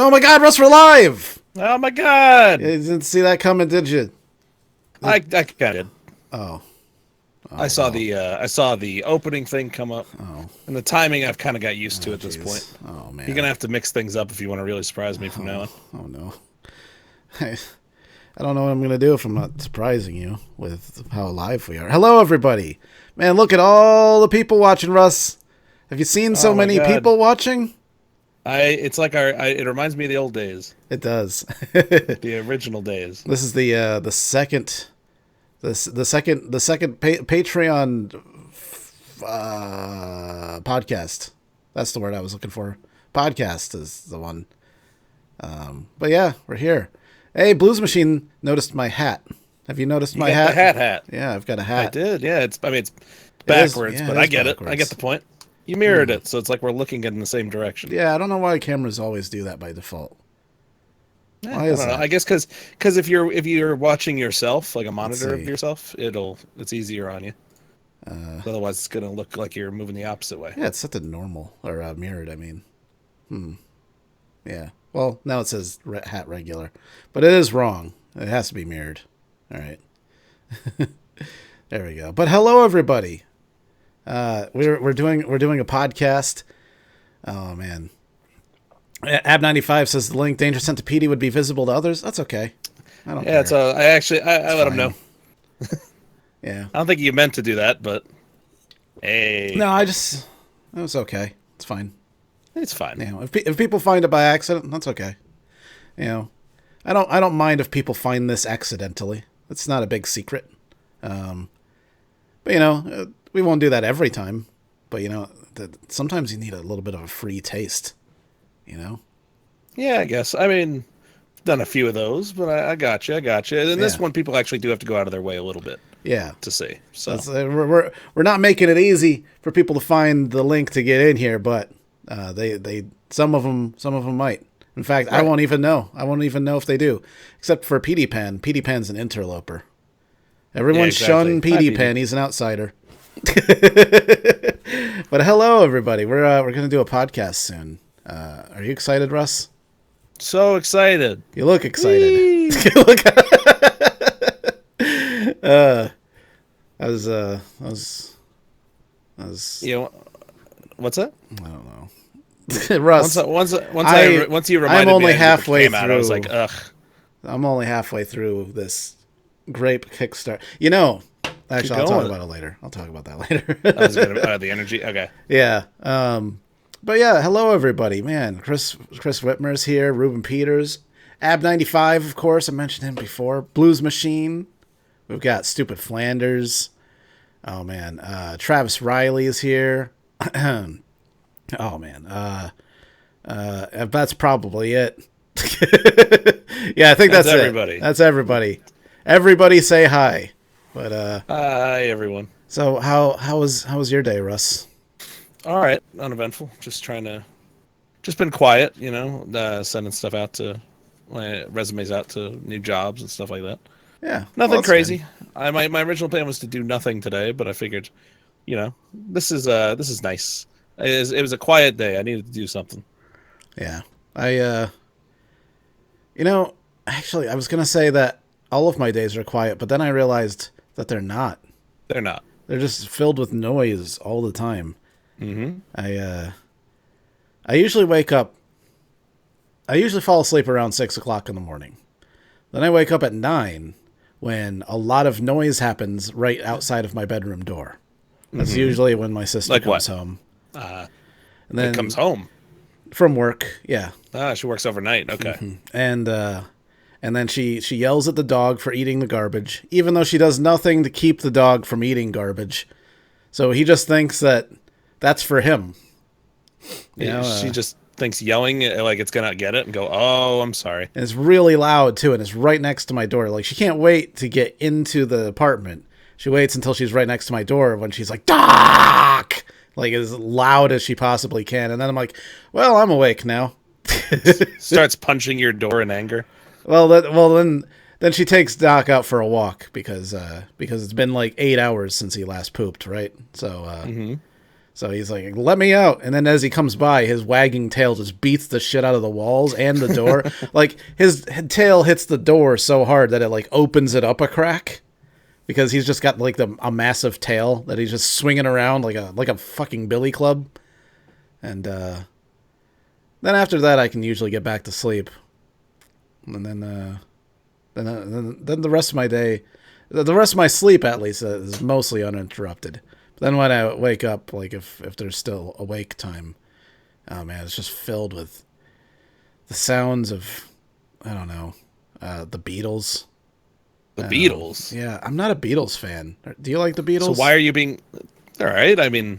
Oh my God, Russ, we're live! Oh my God! You didn't see that coming, did you? I kind of did. Oh. I saw the opening thing come up, and the timing I've kind of got used to at this point. Oh man, you're gonna have to mix things up if you want to really surprise me from now on. Oh no, I don't know what I'm gonna do if I'm not surprising you with how live we are. Hello, everybody! Man, look at all the people watching, Russ. Have you seen so many people watching? It reminds me of the old days. It does. The original days. This is the second Patreon podcast. That's the word I was looking for. Podcast is the one. But yeah, we're here. Hey, Blues Machine noticed my hat. Have you noticed my hat? The hat. Yeah, I've got a hat. I did. Yeah, it's backwards, but I get backwards. I get the point. You mirrored it, so it's like we're looking in the same direction. Yeah, I don't know why cameras always do that by default. Why is that? I guess because if you're watching yourself, like a monitor of yourself, it's easier on you. Otherwise, it's gonna look like you're moving the opposite way. Yeah, it's set to normal or mirrored. I mean, yeah. Well, now it says hat regular, but it is wrong. It has to be mirrored. All right. There we go. But hello, everybody. We're doing a podcast. Oh man. Ab95 says the link Danger sent to Petey would be visible to others. That's okay. I don't care. I let him know. Yeah. I don't think you meant to do that, but hey. No, it was okay. It's fine. It's fine. You know, if people find it by accident, that's okay. You know, I don't mind if people find this accidentally. It's not a big secret. But you know, we won't do that every time. But you know, sometimes you need a little bit of a free taste. You know? Yeah, I guess. I mean, done a few of those, but I got you. And this one, people actually do have to go out of their way a little bit. Yeah. To see. So we're not making it easy for people to find the link to get in here, but some of them might. In fact, right. I won't even know. I won't even know if they do, except for Petey Pan. Petey Pan's an interloper. Everyone shun Petey Pan. He's an outsider. But hello, everybody. We're gonna do a podcast soon. Are you excited, Russ? So excited. You look excited. I was. You know, what's that? I don't know. Russ, once you reminded I'm only me halfway through. I was like, ugh. I'm only halfway through this grape Kickstarter. You know, actually, I'll talk about it later. I'll talk about that later. The energy. Okay. Yeah. But yeah, hello everybody, man. Chris Whitmer's here. Ruben Peters, Ab95, of course. I mentioned him before. Blues Machine. We've got Stupid Flanders. Oh man, Travis Riley is here. Oh man, that's probably it. Yeah, I think that's everybody. It. That's everybody. Everybody say hi. But hi everyone. So how was your day, Russ? All right, uneventful. Just been quiet, you know, sending stuff out to my resumes out to new jobs and stuff like that. Yeah, nothing crazy. My original plan was to do nothing today, but I figured, you know, this is nice. It was a quiet day. I needed to do something. Yeah, you know, actually, I was gonna say that all of my days are quiet, but then I realized that they're not. They're not. They're just filled with noise all the time. Mm-hmm. I usually wake up. I usually fall asleep around 6 o'clock in the morning. Then I wake up at 9 when a lot of noise happens right outside of my bedroom door. That's usually when my sister comes home. And then comes home from work. Yeah. She works overnight. Okay. Mm-hmm. And then she yells at the dog for eating the garbage, even though she does nothing to keep the dog from eating garbage. So he just thinks that that's for him. She just thinks yelling like it's gonna get it and go, oh, I'm sorry. And it's really loud too, and it's right next to my door. Like she can't wait to get into the apartment. She waits until she's right next to my door when she's like, Doc! Like as loud as she possibly can. And then I'm like, well, I'm awake now. Starts punching your door in anger. Then she takes Doc out for a walk because it's been like 8 hours since he last pooped, right? So So he's like, let me out. And then as he comes by, his wagging tail just beats the shit out of the walls and the door. Like, his tail hits the door so hard that it, like, opens it up a crack. Because he's just got, like, a massive tail that he's just swinging around like a fucking billy club. And then after that, I can usually get back to sleep. And then the rest of my day, the rest of my sleep, at least, is mostly uninterrupted. Then when I wake up, like if there's still awake time, oh man, it's just filled with the sounds of, I don't know, the Beatles. The Beatles? Yeah, I'm not a Beatles fan. Do you like the Beatles? So why are you being... All right, I mean...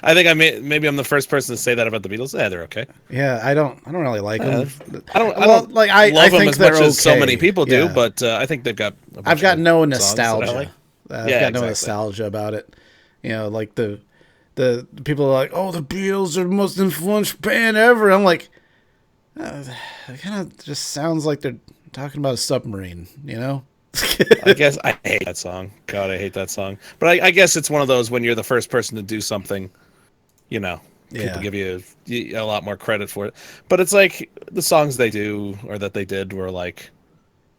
I think maybe I'm the first person to say that about the Beatles. Yeah, they're okay. Yeah, I don't really like them. I don't like love them think as they're much okay. as so many people do, but I think they've got... I've got no nostalgia. Like. I've got no nostalgia about it. You know, like the people are like, oh, the Beatles are the most influential band ever. I'm like, it kind of just sounds like they're talking about a submarine, you know? I guess I hate that song. God, I hate that song. But I guess it's one of those when you're the first person to do something, you know, people give you a lot more credit for it. But it's like the songs they do or that they did were like,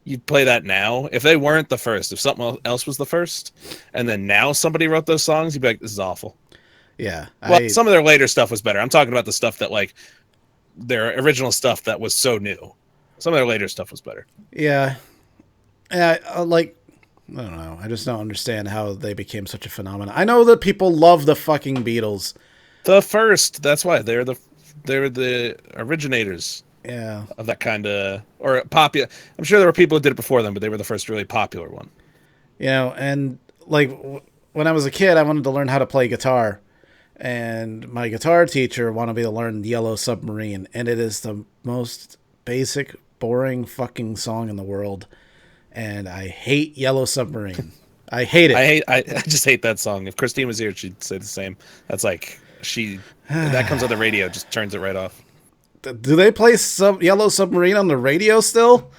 you play that now. If they weren't the first, if something else was the first, and then now somebody wrote those songs, you'd be like, this is awful. Yeah. Well, some of their later stuff was better. I'm talking about the stuff that, like, their original stuff that was so new. Some of their later stuff was better. Yeah. Yeah, like, I don't know. I just don't understand how they became such a phenomenon. I know that people love the fucking Beatles. The first. That's why they're the originators. Yeah. Of that kind of, or popular. I'm sure there were people who did it before them, but they were the first really popular one. You know, and like when I was a kid, I wanted to learn how to play guitar, and my guitar teacher wanted me to learn Yellow Submarine, and it is the most basic, boring fucking song in the world, and I hate Yellow Submarine. I hate it. I just hate that song. If Christine was here, she'd say the same. That's like that comes on the radio, just turns it right off. Do they play Yellow Submarine on the radio still?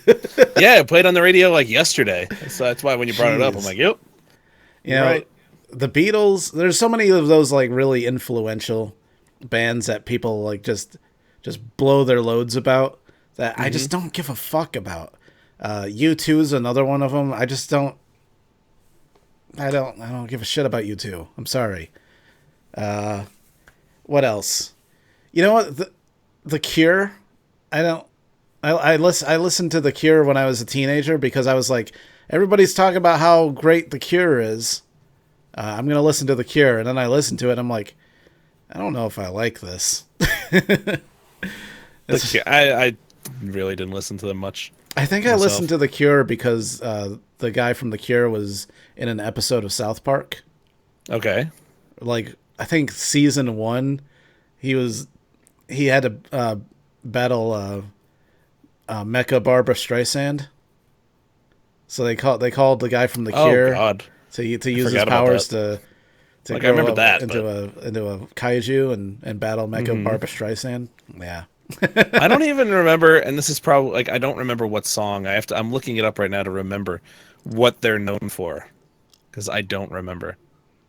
Yeah, it played on the radio like yesterday. So that's why when you brought it up, I'm like, yep. You know, right. The Beatles, there's so many of those like really influential bands that people like just blow their loads about that I just don't give a fuck about. U2 is another one of them. I don't give a shit about U2. I'm sorry. What else? You know what? The Cure. I listened to The Cure when I was a teenager because I was like, everybody's talking about how great The Cure is. I'm gonna listen to The Cure, and then I listened to it. And I'm like, I don't know if I like this. I really didn't listen to them much. I think myself. I listened to The Cure because the guy from The Cure was in an episode of South Park. Okay. Like, I think season 1, he had to battle Mecha Barbara Streisand. So they called the guy from The Cure to use his powers to like, I remember that into a kaiju and battle Mecha Barbara Streisand. Yeah. I don't even remember, and this is probably like I don't remember what song. I'm looking it up right now to remember what they're known for, because I don't remember.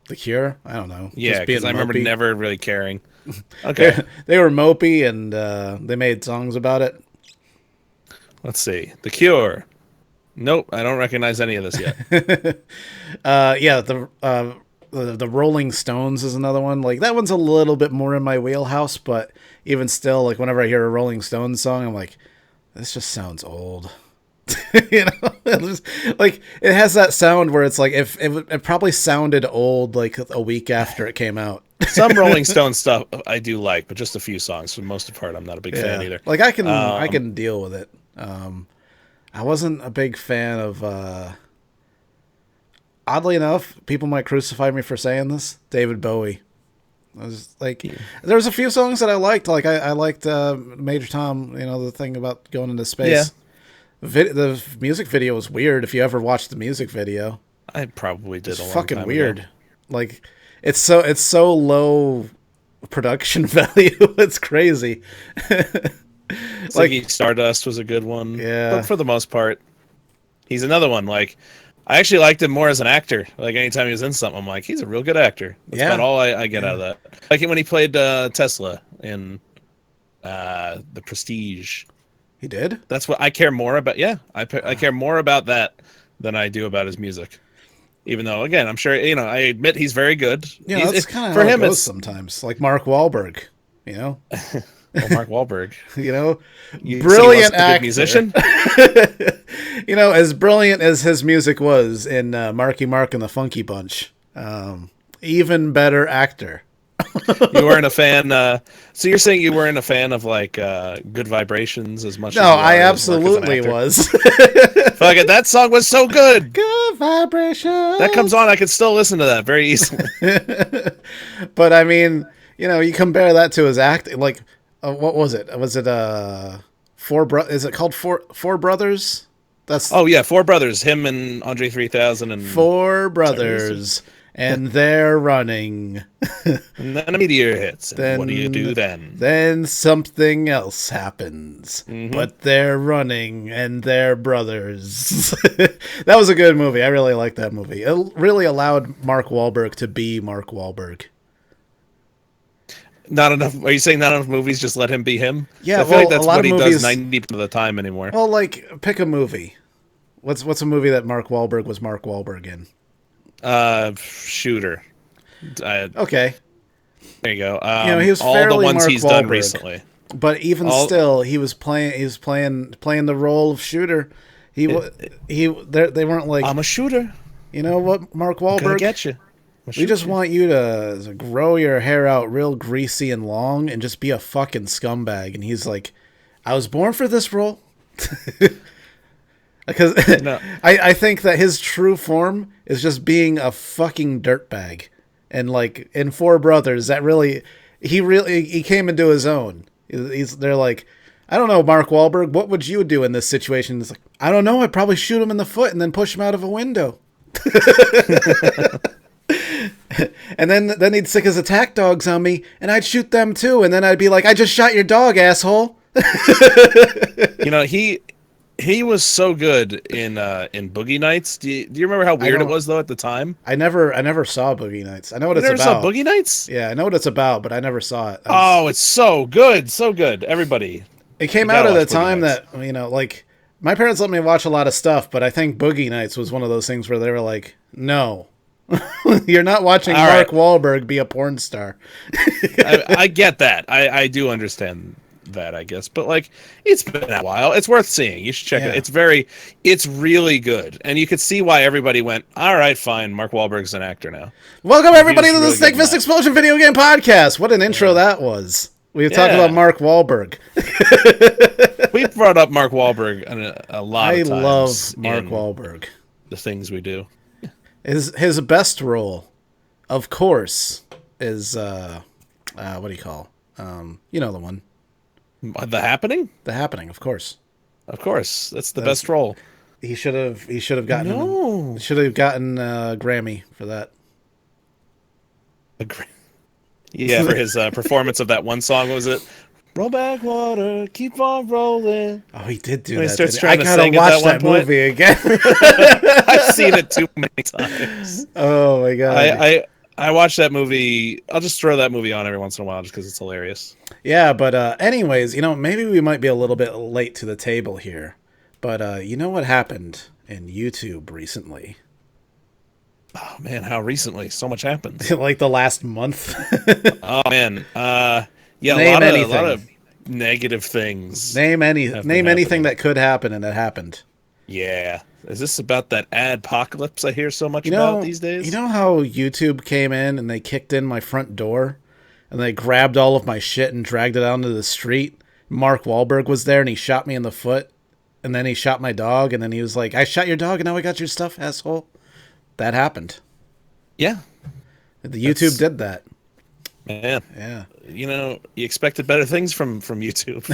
The Cure? I don't know. Yeah, because I remember never really caring. Okay, they were mopey, and they made songs about it. Let's see, The Cure. Nope, I don't recognize any of this yet. Yeah, the Rolling Stones is another one. Like, that one's a little bit more in my wheelhouse, but even still, like, whenever I hear a Rolling Stones song, I'm like, this just sounds old. You know, like, it has that sound where it's like if it probably sounded old like a week after it came out. Some Rolling Stones stuff I do like, but just a few songs. For the most part, I'm not a big fan either. Like, I can deal with it. I wasn't a big fan of. Oddly enough, people might crucify me for saying this. David Bowie. I was like, there was a few songs that I liked. Like I liked Major Tom. You know, the thing about going into space. Yeah. The music video was weird. If you ever watched the music video, I probably did. It's fucking weird. Ago. Like it's so low production value. It's crazy. Like Stardust was a good one. Yeah. But for the most part, he's another one. Like I actually liked him more as an actor. Like anytime he was in something, I'm like, he's a real good actor. That's about all I get out of that. Like when he played Tesla in The Prestige. He did? That's what I care more about. Yeah, I care more about that than I do about his music. Even though, again, I'm sure, I admit he's very good. Yeah, that's kind of how it goes sometimes. Like Mark Wahlberg, Well, Mark Wahlberg. Brilliant actor. Musician? As brilliant as his music was in Marky Mark and the Funky Bunch, even better actor. You weren't a fan. So you're saying you weren't a fan of like Good Vibrations as much? No, as I absolutely was. Fuck it, that song was so good. Good Vibrations. That comes on, I could still listen to that very easily. But I mean, you compare that to his acting. Like, what was it? Was it Is it called Four Brothers? That's Four Brothers. Him and Andre 3000 and Four Brothers. And they're running. And then a meteor hits. And what do you do then? Then something else happens. Mm-hmm. But they're running, and they're brothers. That was a good movie. I really liked that movie. It really allowed Mark Wahlberg to be Mark Wahlberg. Not enough. Are you saying not enough movies just let him be him? Yeah, I feel like that's what he does 90% of the time anymore. Well, like, pick a movie. What's a movie that Mark Wahlberg was Mark Wahlberg in? Shooter. Okay. There you go. He was all fairly the ones Mark he's Wahlberg, done recently. But even still, he was playing the role of shooter. They weren't like, I'm a shooter. You know what, Mark Wahlberg? Gonna get you. We just want you to grow your hair out real greasy and long and just be a fucking scumbag. And he's like, I was born for this role. Because no. I think that his true form is just being a fucking dirtbag. And like in Four Brothers, he came into his own. They're like, I don't know, Mark Wahlberg, what would you do in this situation? It's like, I don't know, I'd probably shoot him in the foot and then push him out of a window. And then he'd stick his attack dogs on me, and I'd shoot them too, and then I'd be like, I just shot your dog, asshole. He was so good in Boogie Nights. Do you remember how weird it was though at the time? I never saw Boogie Nights. I know what it's about. You never saw Boogie Nights? Yeah, I know what it's about, but I never saw it. It's so good, so good. Everybody. It came out at a time that like my parents let me watch a lot of stuff, but I think Boogie Nights was one of those things where they were like, no. You're not watching Mark Wahlberg be a porn star. I get that. I do understand that, I guess. But like, it's been a while. It's worth seeing. You should check it. It's really good. And you could see why everybody went, all right, fine, Mark Wahlberg's an actor now. Welcome everybody to the Snake Fist Explosion Video Game Podcast. What an intro that was. We talked about Mark Wahlberg. We brought up Mark Wahlberg a lot of times. I love Mark Wahlberg. The things we do. His best role, of course, is what do you call? The one. The Happening? The Happening, of course. Of course, that's the best role. He should have gotten a Grammy for that. Yeah, for his performance of that one song. What was it? Roll back water, keep on rolling. Oh, he did do when that. He starts trying I gotta watch that movie again. I've seen it too many times. Oh my god! I watch that movie. I'll just throw that movie on every once in a while just because it's hilarious. Yeah, but anyways, maybe we might be a little bit late to the table here. But you know what happened in YouTube recently? Oh man, how recently? So much happened. Like the last month. Oh man. Yeah, a lot of negative things. Name anything that could happen, and it happened. Yeah. Is this about that ADPOCALYPSE I hear so much about these days? You know how YouTube came in and they kicked in my front door, and they grabbed all of my shit and dragged it out into the street? Mark Wahlberg was there, and he shot me in the foot, and then he shot my dog, and then he was like, I shot your dog, and now I got your stuff, asshole. That happened. Yeah. The YouTube did that. Man. Yeah. You expected better things from YouTube.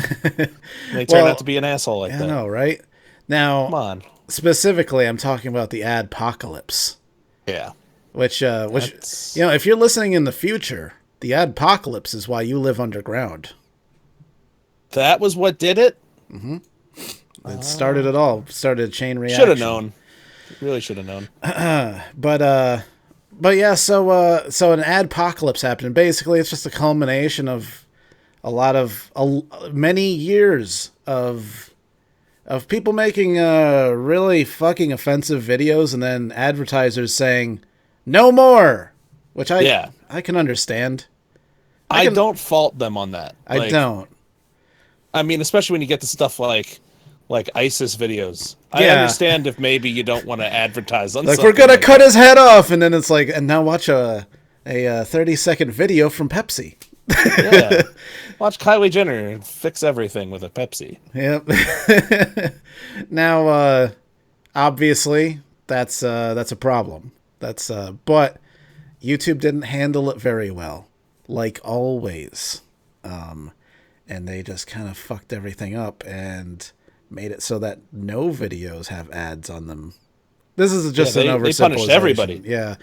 They turned out to be an asshole like that. I know, right? Now, come on. Specifically, I'm talking about the ADPOCALYPSE. Yeah. Which if you're listening in the future, the ADPOCALYPSE is why you live underground. That was what did it? Mm-hmm. It started it all. Started a chain reaction. Should have known. Really should have known. But yeah, so an adpocalypse happened. Basically, it's just a culmination of many years of people making really fucking offensive videos, and then advertisers saying no more, which I can understand. I don't fault them on that. I don't. I mean, especially when you get to stuff like ISIS videos. I understand if maybe you don't want to advertise on something. We're gonna cut his head off, and then it's like, and now watch a 30-second video from Pepsi. Yeah, watch Kylie Jenner fix everything with a Pepsi. Yep. Now, obviously, that's a problem. But YouTube didn't handle it very well, like always. And they just kind of fucked everything up and made it so that no videos have ads on them. This is just an oversimplification. They punished everybody. Yeah.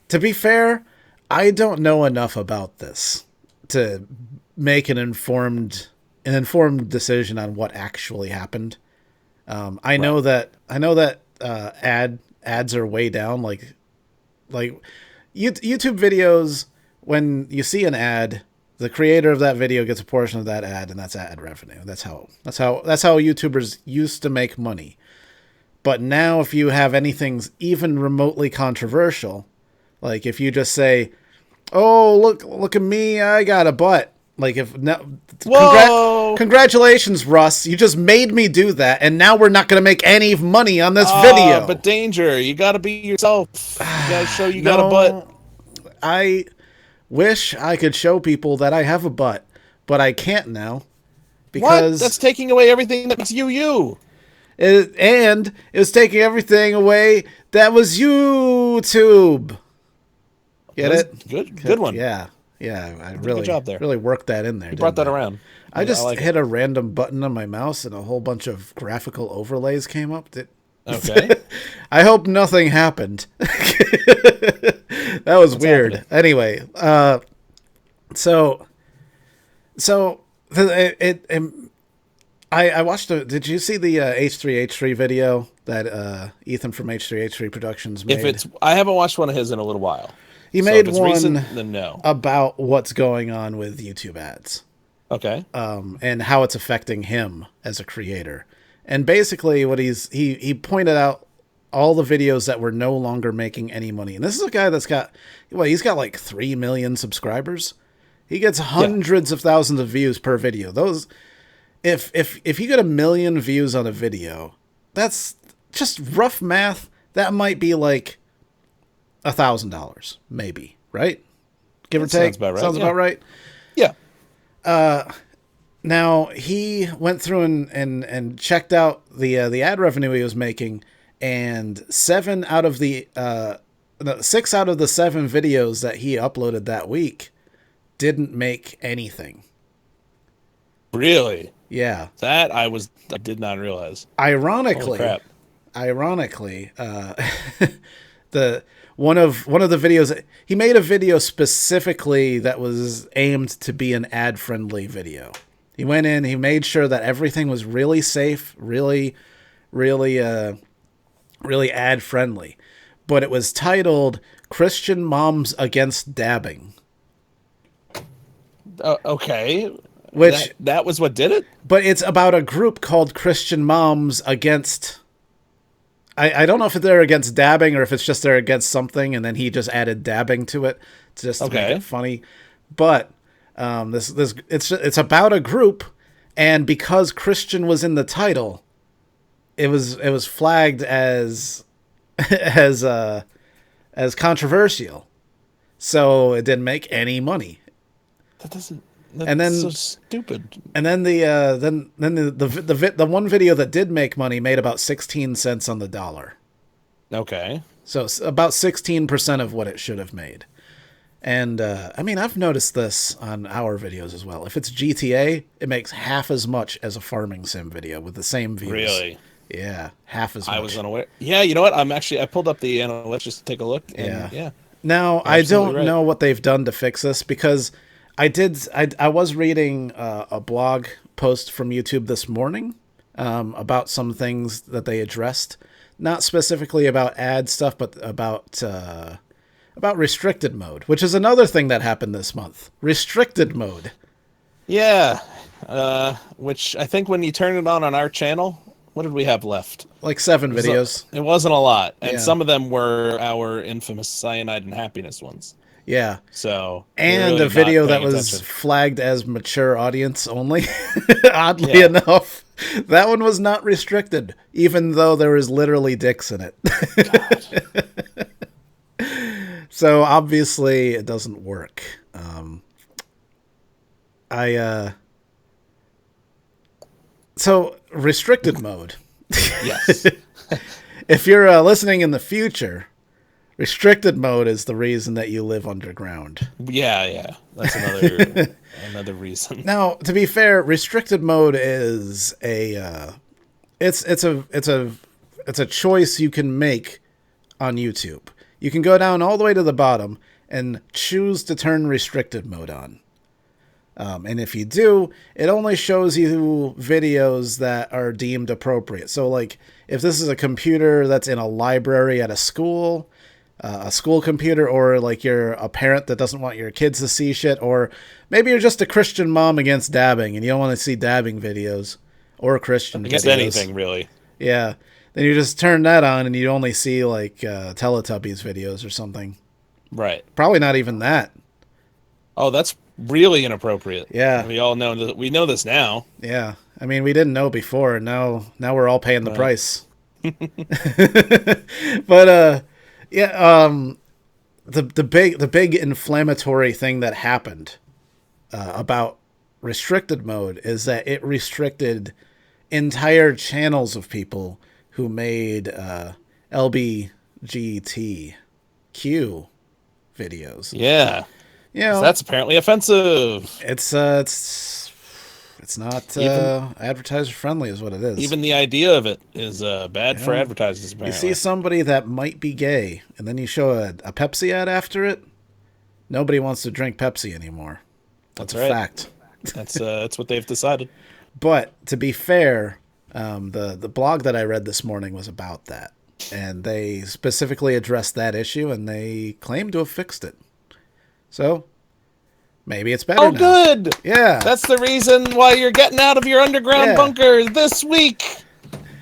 To be fair, I don't know enough about this to make an informed decision on what actually happened. I know that ads are way down. Like YouTube videos, when you see an ad, the creator of that video gets a portion of that ad, and that's ad revenue. That's how YouTubers used to make money. But now, if you have anything even remotely controversial, like if you just say, "Oh, look at me, I got a butt," like congratulations, Russ, you just made me do that, and now we're not going to make any money on this video. But danger, you got to be yourself. You got to show you got a butt. I wish I could show people that I have a butt, but I can't now. Because that's taking away everything that makes you. And it was taking everything away that was YouTube. Get it? Good one. Yeah. I really good job there. Really worked that in there. You brought that around. I just hit a random button on my mouse, and a whole bunch of graphical overlays came up. Okay. I hope nothing happened. That was weird. Happening? Anyway, I watched did you see the H3H3 video that Ethan from H3H3 Productions made? I haven't watched one of his in a little while. He made one recent, then no. About what's going on with YouTube ads. Okay. And how it's affecting him as a creator. And basically what he pointed out all the videos that were no longer making any money. And this is a guy that's he's got like 3 million subscribers. He gets hundreds of thousands of views per video. Those, if you get 1 million views on a video, that's just rough math. That might be like $1,000, maybe, right? Give or take. Sounds about right. Yeah. Now he went through and checked out the ad revenue he was making, and 6 out of the 7 videos that he uploaded that week didn't make anything. Really? Yeah. That I did not realize. Ironically, the one of the videos, he made a video specifically that was aimed to be an ad-friendly video. He went in, he made sure that everything was really safe, really ad-friendly. But it was titled Christian Moms Against Dabbing. Okay. Which that was what did it? But it's about a group called Christian Moms Against... I don't know if they're against dabbing or if it's just they're against something, and then he just added dabbing to it just to make it funny. But it's about a group, and because Christian was in the title, it was flagged as controversial, so it didn't make any money. That's so stupid. And then the one video that did make money made about 16 cents on the dollar. Okay. So about 16% of what it should have made. And I mean, I've noticed this on our videos as well. If it's GTA, it makes half as much as a farming sim video with the same views. Really? Yeah, half as much. I was unaware. Yeah, you know what? I pulled up the analytics just to take a look. And yeah. Now, I don't know what they've done to fix this, because I was reading a blog post from YouTube this morning about some things that they addressed. not specifically about ad stuff, but about restricted mode, which is another thing that happened this month. Restricted mode. Yeah, which I think when you turn it on our channel, what did we have left? Like 7 videos. It wasn't a lot, and Yeah. some of them were our infamous cyanide and happiness ones. Yeah. So and really a video that was attention. flagged as mature audience only. Oddly enough, that one was not restricted, even though there was literally dicks in it. So obviously it doesn't work. So restricted mode. Yes. If you're listening in the future, restricted mode is the reason that you live underground. Yeah. That's another reason. Now, to be fair, restricted mode is it's a choice you can make on YouTube. You can go down all the way to the bottom and choose to turn restricted mode on. And if you do, it only shows you videos that are deemed appropriate. So, like, if this is a computer that's in a library at a school computer, or like you're a parent that doesn't want your kids to see shit, or maybe you're just a Christian mom against dabbing and you don't want to see dabbing videos or Christian Against videos. anything, really. Yeah. Then you just turn that on and you only see like Teletubbies videos or something. Right. Probably not even that. Oh, that's really inappropriate. Yeah. We all know that. We know this now. Yeah. I mean, we didn't know before, and now we're all paying the price. But the big inflammatory thing that happened about restricted mode is that it restricted entire channels of people who made LBGTQ videos. Yeah. You know, that's apparently offensive. It's not advertiser friendly, is what it is. Even the idea of it is bad for advertisers. Apparently, you see somebody that might be gay, and then you show a Pepsi ad after it. Nobody wants to drink Pepsi anymore. That's a right. fact. That's what they've decided. But to be fair, the blog that I read this morning was about that, and they specifically addressed that issue, and they claim to have fixed it. So maybe it's better now. Good. Yeah. That's the reason why you're getting out of your underground bunker this week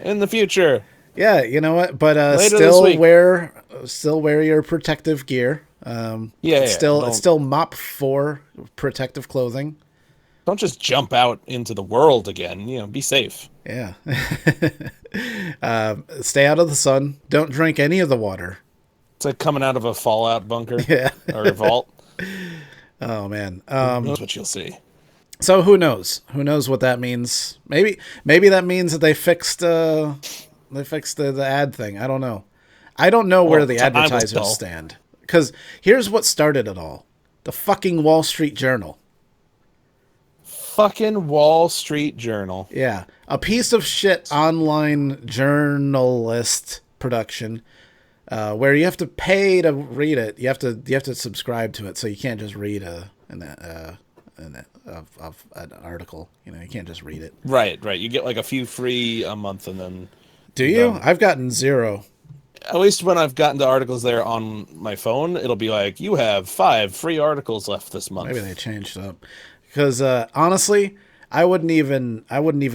in the future. Yeah, you know what? But still wear your protective gear. It's still MOP 4 protective clothing. Don't just jump out into the world again. You know, be safe. Yeah. Stay out of the sun. Don't drink any of the water. It's like coming out of a Fallout bunker or a vault. Oh man, that's what you'll see. So who knows? Who knows what that means? Maybe that means that they fixed the ad thing. I don't know. I don't know where the advertisers stand, because here's what started it all: the fucking Wall Street Journal. Fucking Wall Street Journal. Yeah, a piece of shit online journalist production. Where you have to pay to read it, you have to subscribe to it, so you can't just read an article. You know, you can't just read it. Right. You get like a few free a month, and then. Do you? I've gotten 0. At least when I've gotten to articles there on my phone, it'll be like, you have 5 free articles left this month. Maybe they changed it up, because honestly, I wouldn't even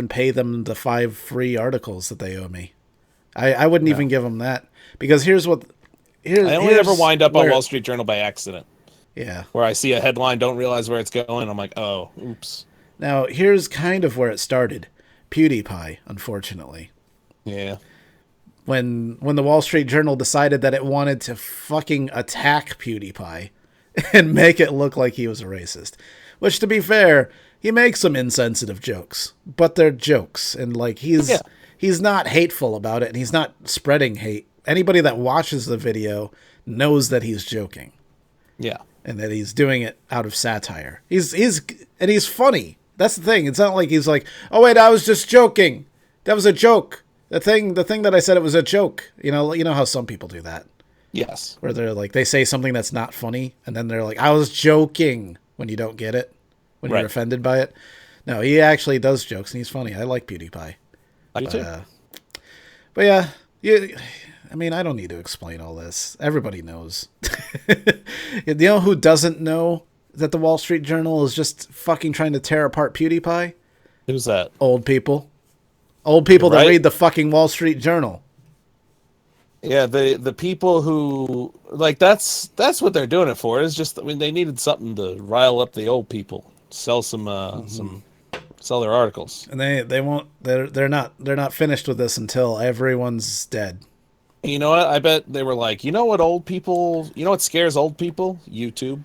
pay them the 5 free articles that they owe me. I wouldn't even give them that. Because I only ever wind up on Wall Street Journal by accident. Yeah. Where I see a headline, don't realize where it's going, I'm like, oh, oops. Now, here's kind of where it started. PewDiePie, unfortunately. Yeah. When the Wall Street Journal decided that it wanted to fucking attack PewDiePie and make it look like he was a racist. Which, to be fair, he makes some insensitive jokes. But they're jokes. And, like, he's not hateful about it, and he's not spreading hate. Anybody that watches the video knows that he's joking. Yeah. And that he's doing it out of satire. He's funny. That's the thing. It's not like he's like, oh wait, I was just joking. That was a joke. The thing that I said, it was a joke. You know how some people do that. Yes. Where they're like, they say something that's not funny, and then they're like, I was joking, when you don't get it, when you're offended by it. No, he actually does jokes, and he's funny. I like PewDiePie. I do too. But yeah, I mean, I don't need to explain all this. Everybody knows. You know who doesn't know that the Wall Street Journal is just fucking trying to tear apart PewDiePie? Who's that? Old people. Old people Right. that read the fucking Wall Street Journal. Yeah, the people who like that's what they're doing it for. Is just, I mean, they needed something to rile up the old people, sell sell their articles. And they won't. They're not finished with this until everyone's dead. You know what? I bet they were like, you know what scares old people? YouTube.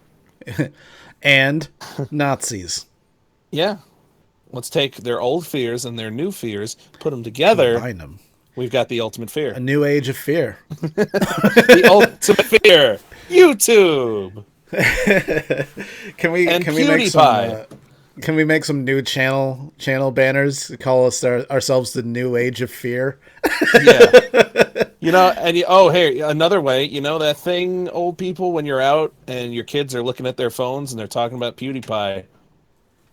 And Nazis. Yeah. Let's take their old fears and their new fears, put them together. Combine them. We've got the ultimate fear. A new age of fear. The ultimate fear. YouTube. Can we make some new channel banners? Call us ourselves the new age of fear. Yeah. Hey, another way, that thing, old people, when you're out and your kids are looking at their phones and they're talking about PewDiePie.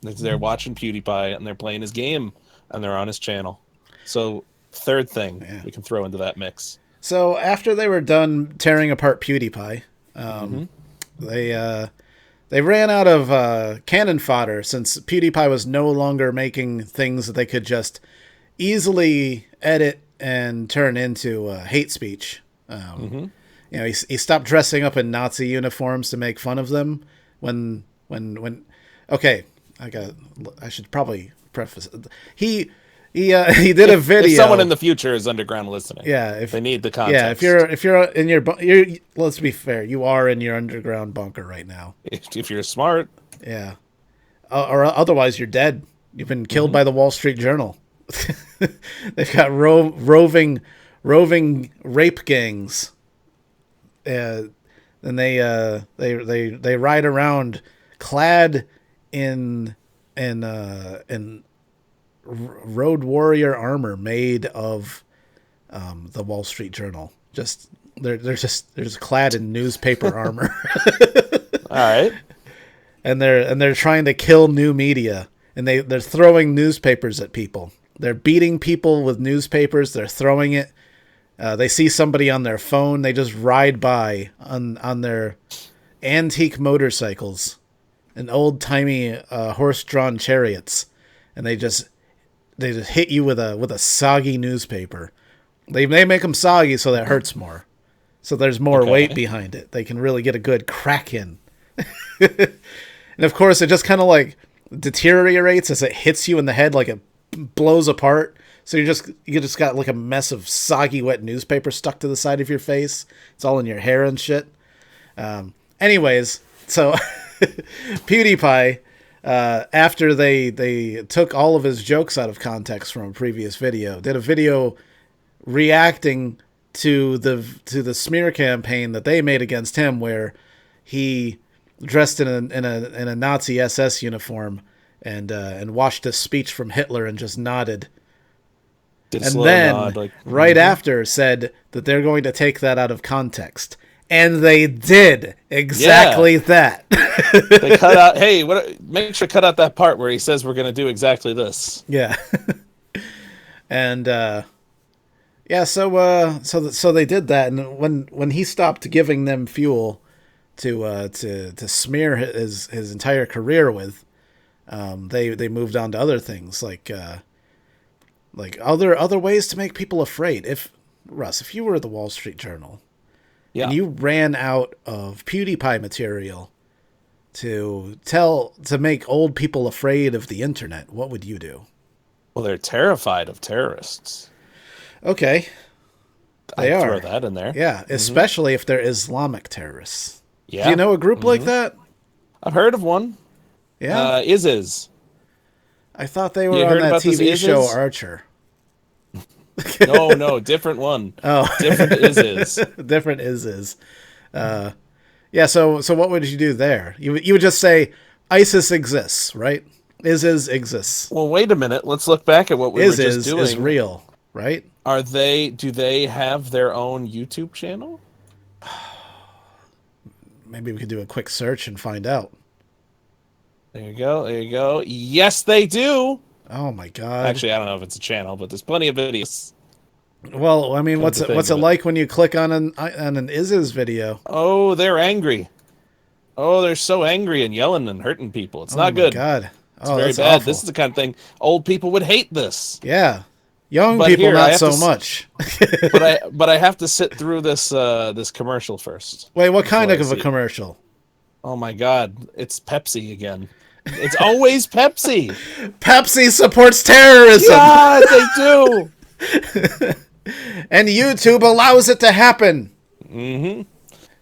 They're watching PewDiePie and they're playing his game and they're on his channel. So, third thing we can throw into that mix. So after they were done tearing apart PewDiePie, they ran out of cannon fodder since PewDiePie was no longer making things that they could just easily edit and turn into hate speech. He stopped dressing up in Nazi uniforms to make fun of them. Okay, I should probably preface it. He did a video. If someone in the future is underground listening, if they need the context. Yeah, if you're in your let's be fair, you are in your underground bunker right now. If you're smart, yeah, or otherwise you're dead. You've been killed by the Wall Street Journal. They've got roving rape gangs, and they ride around clad in road warrior armor made of the Wall Street Journal. They're just clad in newspaper armor. All right. And they're trying to kill new media, and they're throwing newspapers at people. They're beating people with newspapers. They're throwing it. They see somebody on their phone. They just ride by on their antique motorcycles and old-timey horse-drawn chariots, and they just hit you with a soggy newspaper. They make them soggy so that hurts more. So there's more weight behind it. They can really get a good crack in. And of course, it just kind of like deteriorates as it hits you in the head, like it blows apart. So you just got like a mess of soggy, wet newspaper stuck to the side of your face. It's all in your hair and shit. Anyways, so PewDiePie, after they took all of his jokes out of context from a previous video, did a video reacting to the smear campaign that they made against him, where he dressed in a Nazi SS uniform and watched a speech from Hitler and just nodded. And then right after said that they're going to take that out of context. And they did exactly that. They cut out. Hey, make sure to cut out that part where he says we're going to do exactly this. Yeah. And so they did that. And when he stopped giving them fuel to smear his entire career with, they moved on to other things like other ways to make people afraid. If you were the Wall Street Journal. Yeah. And you ran out of PewDiePie material to make old people afraid of the internet, what would you do? Well, they're terrified of terrorists. Okay. They are. Throw that in there. Yeah, especially if they're Islamic terrorists. Yeah. Do you know a group like that? I've heard of one. Yeah. ISIS. I thought they were on that TV show Archer. No, different one. Oh, different ISIS. Different ISIS. Yeah. So what would you do there? You would just say ISIS exists, right? ISIS exists. Well, wait a minute. Let's look back at what we were just doing. ISIS is real, right? Do they have their own YouTube channel? Maybe we could do a quick search and find out. There you go. Yes, they do. Oh my god. Actually, I don't know if it's a channel, but there's plenty of videos. Well, I mean, what's it like when you click on an Iz's video? Oh, they're angry. Oh, they're so angry and yelling and hurting people. It's not good. God. It's very bad. Awful. This is the kind of thing old people would hate this. Yeah. Young people not so much. but I have to sit through this this commercial first. Wait, what kind of a commercial? Oh my God, it's Pepsi again. It's always Pepsi. Pepsi supports terrorism. Yeah, they do. And YouTube allows it to happen. Mm-hmm.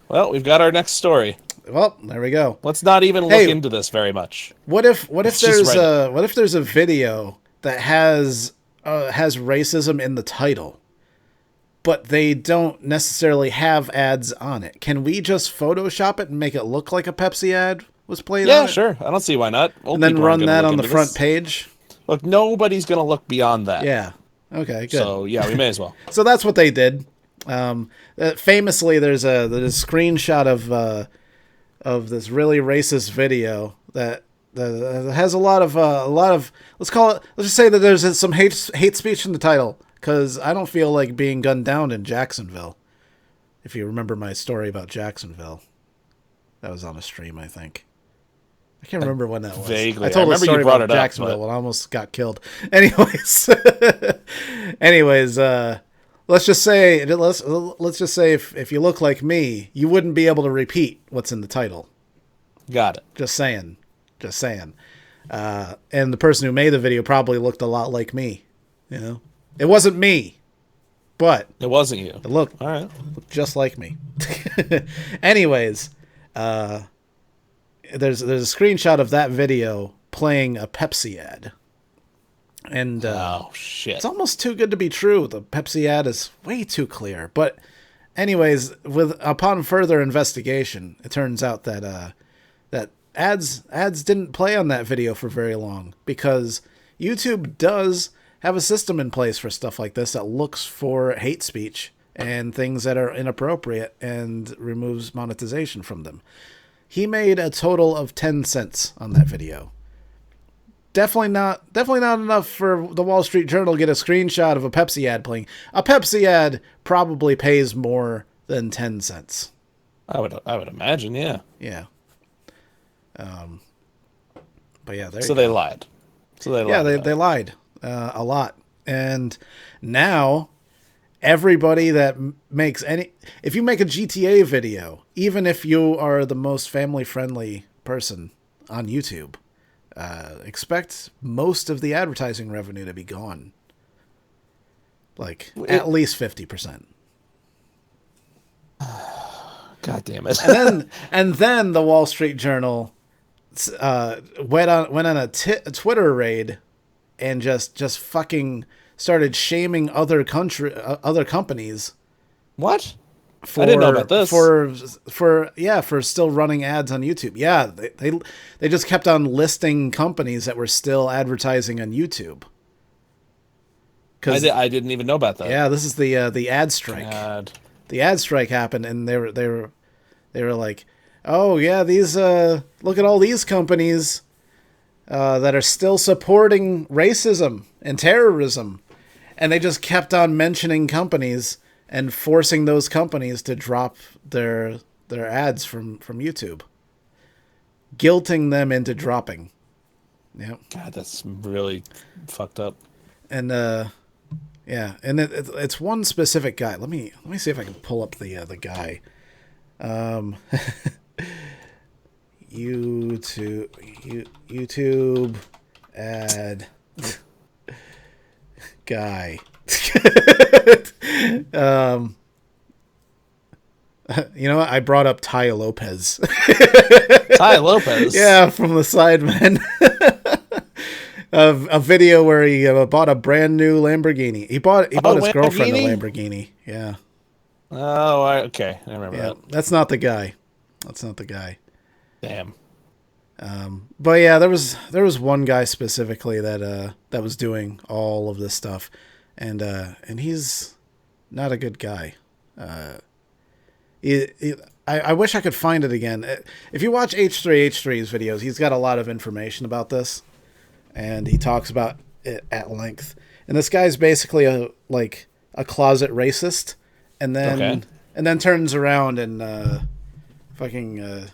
Well, we've got our next story. Well, there we go. Let's not even look into this very much. What if there's a video that has racism in the title, but they don't necessarily have ads on it? Can we just Photoshop it and make it look like a Pepsi ad was played? Yeah, sure. I don't see why not. And then run that on the front page. Look, nobody's going to look beyond that. Yeah. Okay, good. So, yeah, we may as well. So that's what they did. Famously, there's a screenshot of this really racist video that has a lot of let's just say that there's some hate speech in the title, because I don't feel like being gunned down in Jacksonville. If you remember my story about Jacksonville, that was on a stream, I think. I can't remember when that was. Vaguely. I told a story about Jacksonville when I almost got killed. Anyways, let's just say if you look like me, you wouldn't be able to repeat what's in the title. Got it. Just saying. And the person who made the video probably looked a lot like me. You know, it wasn't me, but it wasn't you. It looked all right, just like me. Anyways, there's a screenshot of that video playing a Pepsi ad. And oh shit, it's almost too good to be true. The Pepsi ad is way too clear. But anyways, upon further investigation, it turns out that that ads didn't play on that video for very long, because YouTube does have a system in place for stuff like this that looks for hate speech and things that are inappropriate and removes monetization from them. He made a total of 10 cents on that video. Definitely not enough for the Wall Street Journal to get a screenshot of a Pepsi ad playing. A Pepsi ad probably pays more than 10 cents. I would imagine, yeah. Yeah. But yeah, they lied. They lied a lot. And now everybody that makes if you make a GTA video, even if you are the most family-friendly person on YouTube, expect most of the advertising revenue to be gone. Like, at least 50%. God damn it. and then the Wall Street Journal went on a Twitter raid and just fucking started shaming other companies. What? I didn't know about this. For still running ads on YouTube. Yeah, they just kept on listing companies that were still advertising on YouTube. I didn't even know about that. Yeah, this is the ad strike. God. The ad strike happened, and they were like, oh yeah, these look at all these companies that are still supporting racism and terrorism, and they just kept on mentioning companies and forcing those companies to drop their ads from YouTube, guilting them into dropping. Yeah. God, that's really fucked up. And yeah, and it's one specific guy. Let me see if I can pull up the guy. YouTube ad guy. You know what? I brought up Ty Lopez. Ty Lopez? Yeah, from the Sidemen. A video where he bought a brand new Lamborghini. He bought his girlfriend a Lamborghini. Yeah. Oh, okay. I remember that. That's not the guy. Damn. But yeah, there was one guy specifically that was doing all of this stuff, and he's not a good guy. I wish I could find it again. If you watch H3H3's videos, he's got a lot of information about this, and he talks about it at length. And this guy's basically a a closet racist, and then turns around and fucking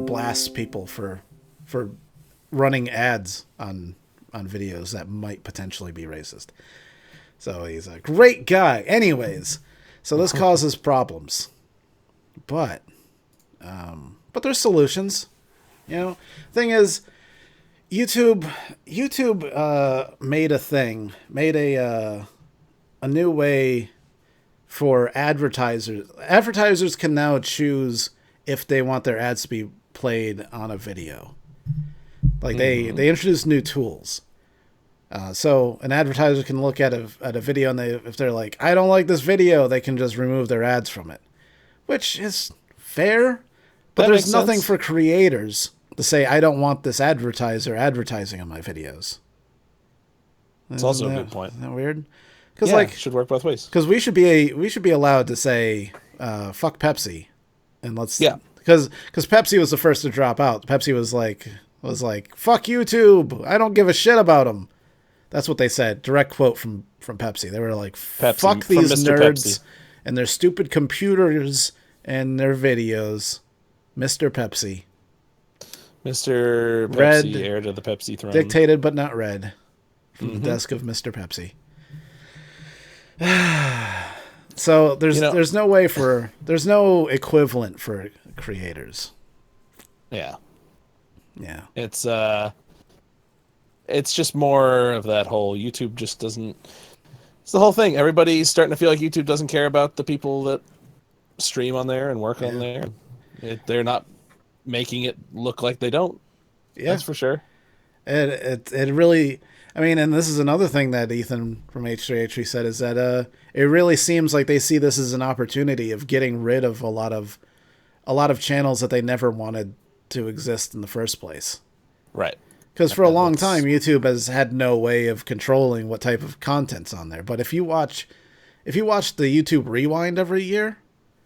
blasts people for running ads on videos that might potentially be racist. So he's a great guy. Anyways, so this causes problems, but there's solutions. Thing is, YouTube made a new way for advertisers. Advertisers can now choose if they want their ads to be played on a video. Like they introduced new tools. So an advertiser can look at a video, and if they're like, I don't like this video, they can just remove their ads from it, which is fair. But there's nothing for creators to say, I don't want this advertiser advertising on my videos. It's also a good point. Isn't that weird? Because it should work both ways. Because we should be allowed to say, fuck Pepsi, and let's because Pepsi was the first to drop out. Pepsi was like fuck YouTube. I don't give a shit about them. That's what they said. Direct quote from Pepsi. They were like, fuck these nerds Pepsi. And their stupid computers and their videos. Mr. Pepsi. Mr. Pepsi, Red, heir to the Pepsi throne. Dictated but not read. From the desk of Mr. Pepsi. So there's no equivalent for creators. Yeah. Yeah. It's just more of that whole YouTube just doesn't. It's the whole thing. Everybody's starting to feel like YouTube doesn't care about the people that stream on there and work on there. They're not making it look like they don't. Yeah, that's for sure. It really. I mean, and this is another thing that Ethan from H3H3 said, is that it really seems like they see this as an opportunity of getting rid of a lot of channels that they never wanted to exist in the first place. Right. Because for a long time, YouTube has had no way of controlling what type of content's on there. But if you watch the YouTube Rewind every year,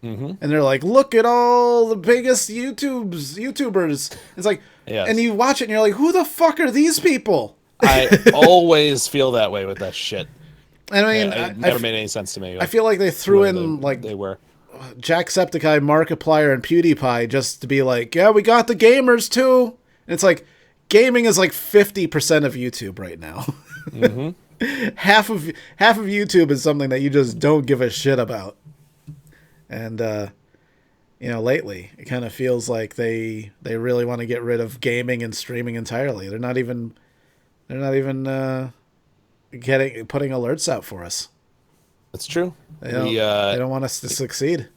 and they're like, look at all the biggest YouTubers. It's like, and you watch it and you're like, who the fuck are these people? I always feel that way with that shit. I mean, it never made any sense to me. I feel like they threw in they were Jacksepticeye, Markiplier, and PewDiePie just to be like, yeah, we got the gamers too. And it's like, gaming is like 50% of YouTube right now. half of YouTube is something that you just don't give a shit about. And lately it kind of feels like they really want to get rid of gaming and streaming entirely. They're not even putting alerts out for us. That's true. They don't want us to succeed.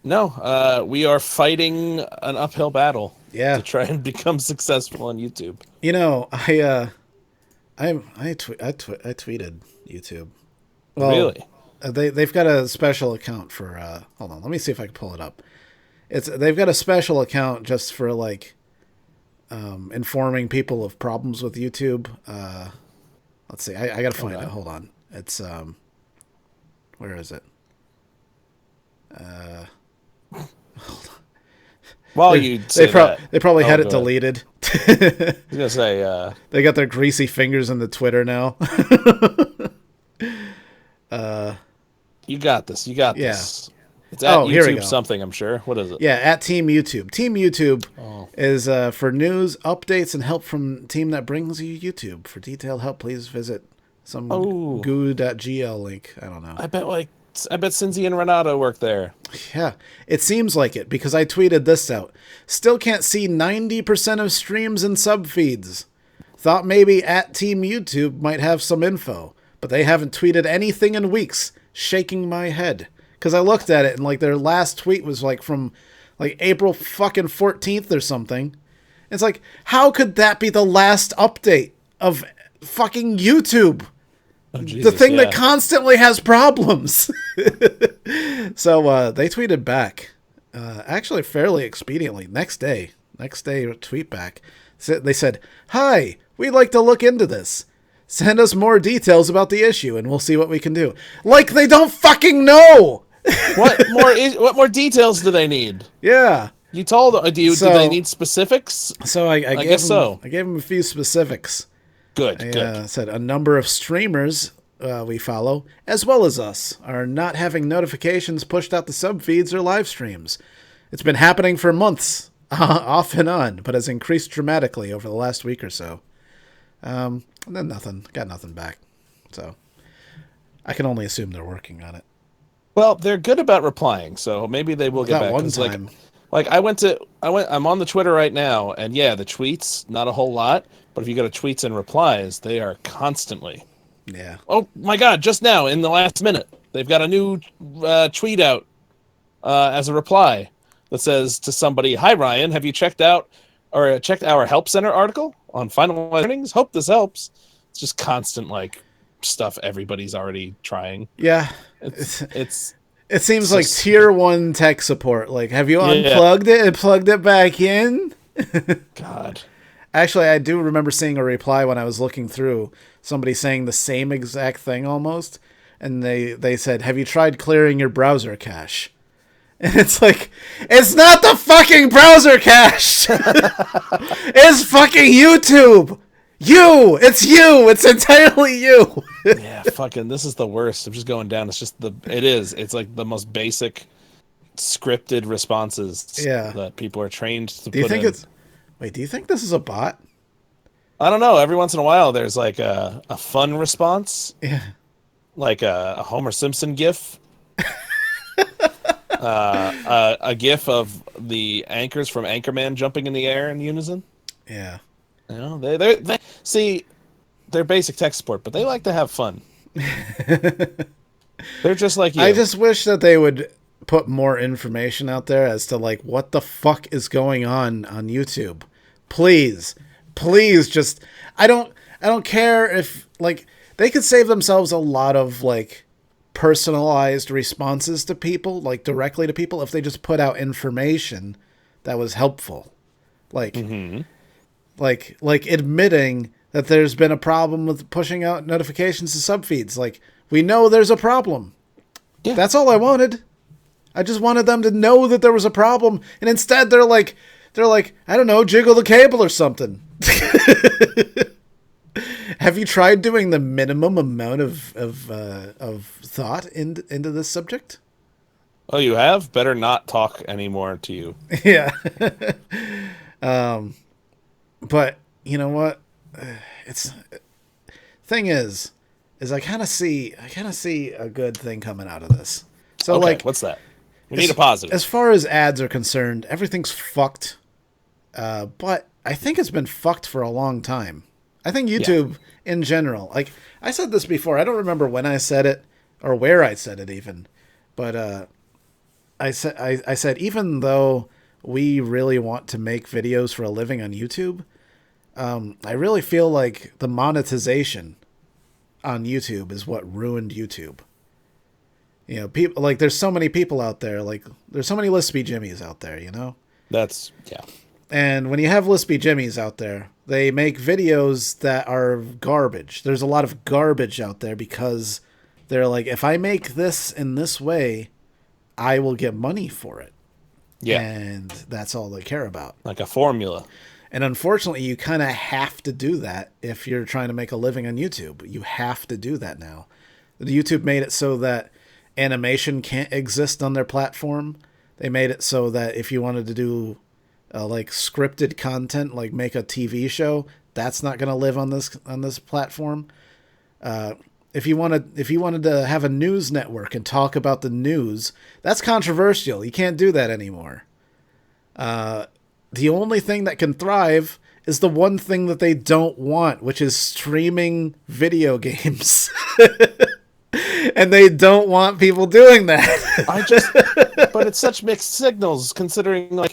No, we are fighting an uphill battle. Yeah. To try and become successful on YouTube. I tweeted YouTube. Well, really? They've got a special account for. Hold on, let me see if I can pull it up. They've got a special account just for like informing people of problems with YouTube. Let's see. I gotta find it. Hold on. It's where is it? Hold on. While they probably had it deleted. I was gonna say they got their greasy fingers in the Twitter now. You got this. You got this. It's at YouTube something, I'm sure. What is it? Yeah, at Team YouTube. Team YouTube is for news, updates, and help from team that brings you YouTube. For detailed help, please visit some goo.gl link. I don't know. I bet Cindy and Renato work there. Yeah, it seems like it because I tweeted this out. Still can't see 90% of streams and sub feeds. Thought maybe at Team YouTube might have some info, but they haven't tweeted anything in weeks. Shaking my head. Because I looked at it and like their last tweet was like from like April fucking 14th or something. It's like, how could that be the last update of fucking YouTube? Oh, Jesus, the thing that constantly has problems. So they tweeted back, actually fairly expediently. Next day, tweet back. They said, "Hi, we'd like to look into this. Send us more details about the issue, and we'll see what we can do." Like they don't fucking know. What more details do they need? Yeah, you told them. Do they need specifics? So I gave them a few specifics. Good. Said a number of streamers we follow, as well as us, are not having notifications pushed out to sub feeds or live streams. It's been happening for months, off and on, but has increased dramatically over the last week or so. And then got nothing back. So I can only assume they're working on it. Well, they're good about replying, so maybe they will get back. One time. I'm on the Twitter right now, and yeah, the tweets, not a whole lot, but if you go to tweets and replies, they are constantly. Yeah. Oh my God! Just now, in the last minute, they've got a new tweet out as a reply that says to somebody, "Hi Ryan, have you checked our Help Center article on finalized earnings? Hope this helps." It's just constant stuff everybody's already trying. Yeah. It seems like tier 1 tech support. Like, have you unplugged it and plugged it back in? God. Actually, I do remember seeing a reply when I was looking through, somebody saying the same exact thing almost. And they said, have you tried clearing your browser cache? And it's like, it's not the fucking browser cache. It's fucking YouTube. It's entirely you. Yeah, fucking, this is the worst. I'm just going down. It's like the most basic scripted responses that people are trained to put in. Do you think this is a bot? I don't know. Every once in a while, there's like a fun response. Yeah. Like a Homer Simpson gif. A gif of the anchors from Anchorman jumping in the air in unison. Yeah. You know, they see, they're basic tech support, but they like to have fun. They're just like you. I just wish that they would put more information out there as to what the fuck is going on YouTube. Please, just I don't care if they could save themselves a lot of personalized responses to people, directly to people, if they just put out information that was helpful. Like admitting that there's been a problem with pushing out notifications to subfeeds. We know there's a problem. Yeah. That's all I wanted. I just wanted them to know that there was a problem, and instead they're like, I don't know, jiggle the cable or something. Have you tried doing the minimum amount of thought into this subject? Oh, you have? Better not talk anymore to you. Yeah. But you know what? Thing is I kind of see a good thing coming out of this. So what's that? We need a positive. As far as ads are concerned, everything's fucked. But I think it's been fucked for a long time. I think YouTube in general, I said this before. I don't remember when I said it or where I said it even, but I said even though we really want to make videos for a living on YouTube, I really feel like the monetization on YouTube is what ruined YouTube. You know, people there's so many people out there, there's so many Lispy Jimmies out there, you know? And when you have Lispy Jimmies out there, they make videos that are garbage. There's a lot of garbage out there because they're like, if I make this in this way, I will get money for it. Yeah. And that's all they care about. Like a formula. And unfortunately, you kind of have to do that if you're trying to make a living on YouTube. You have to do that now. YouTube made it so that animation can't exist on their platform. They made it so that if you wanted to do scripted content, make a TV show, that's not going to live on this platform. If you wanted to have a news network and talk about the news, that's controversial. You can't do that anymore. The only thing that can thrive is the one thing that they don't want, which is streaming video games. And they don't want people doing that. But it's such mixed signals considering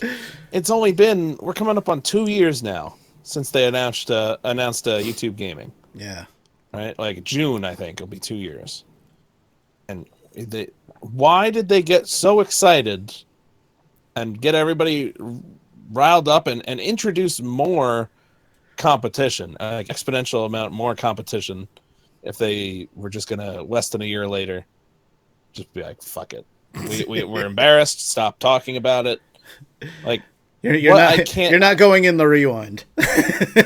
it's only been, we're coming up on 2 years now since they announced YouTube gaming. Yeah. Right? June, I think, will be 2 years. And why did they get so excited and get everybody riled up and introduce more competition, exponential amount more competition, if they were just going to, less than a year later, just be like, fuck it. We're embarrassed. Stop talking about it. You're not going in the rewind.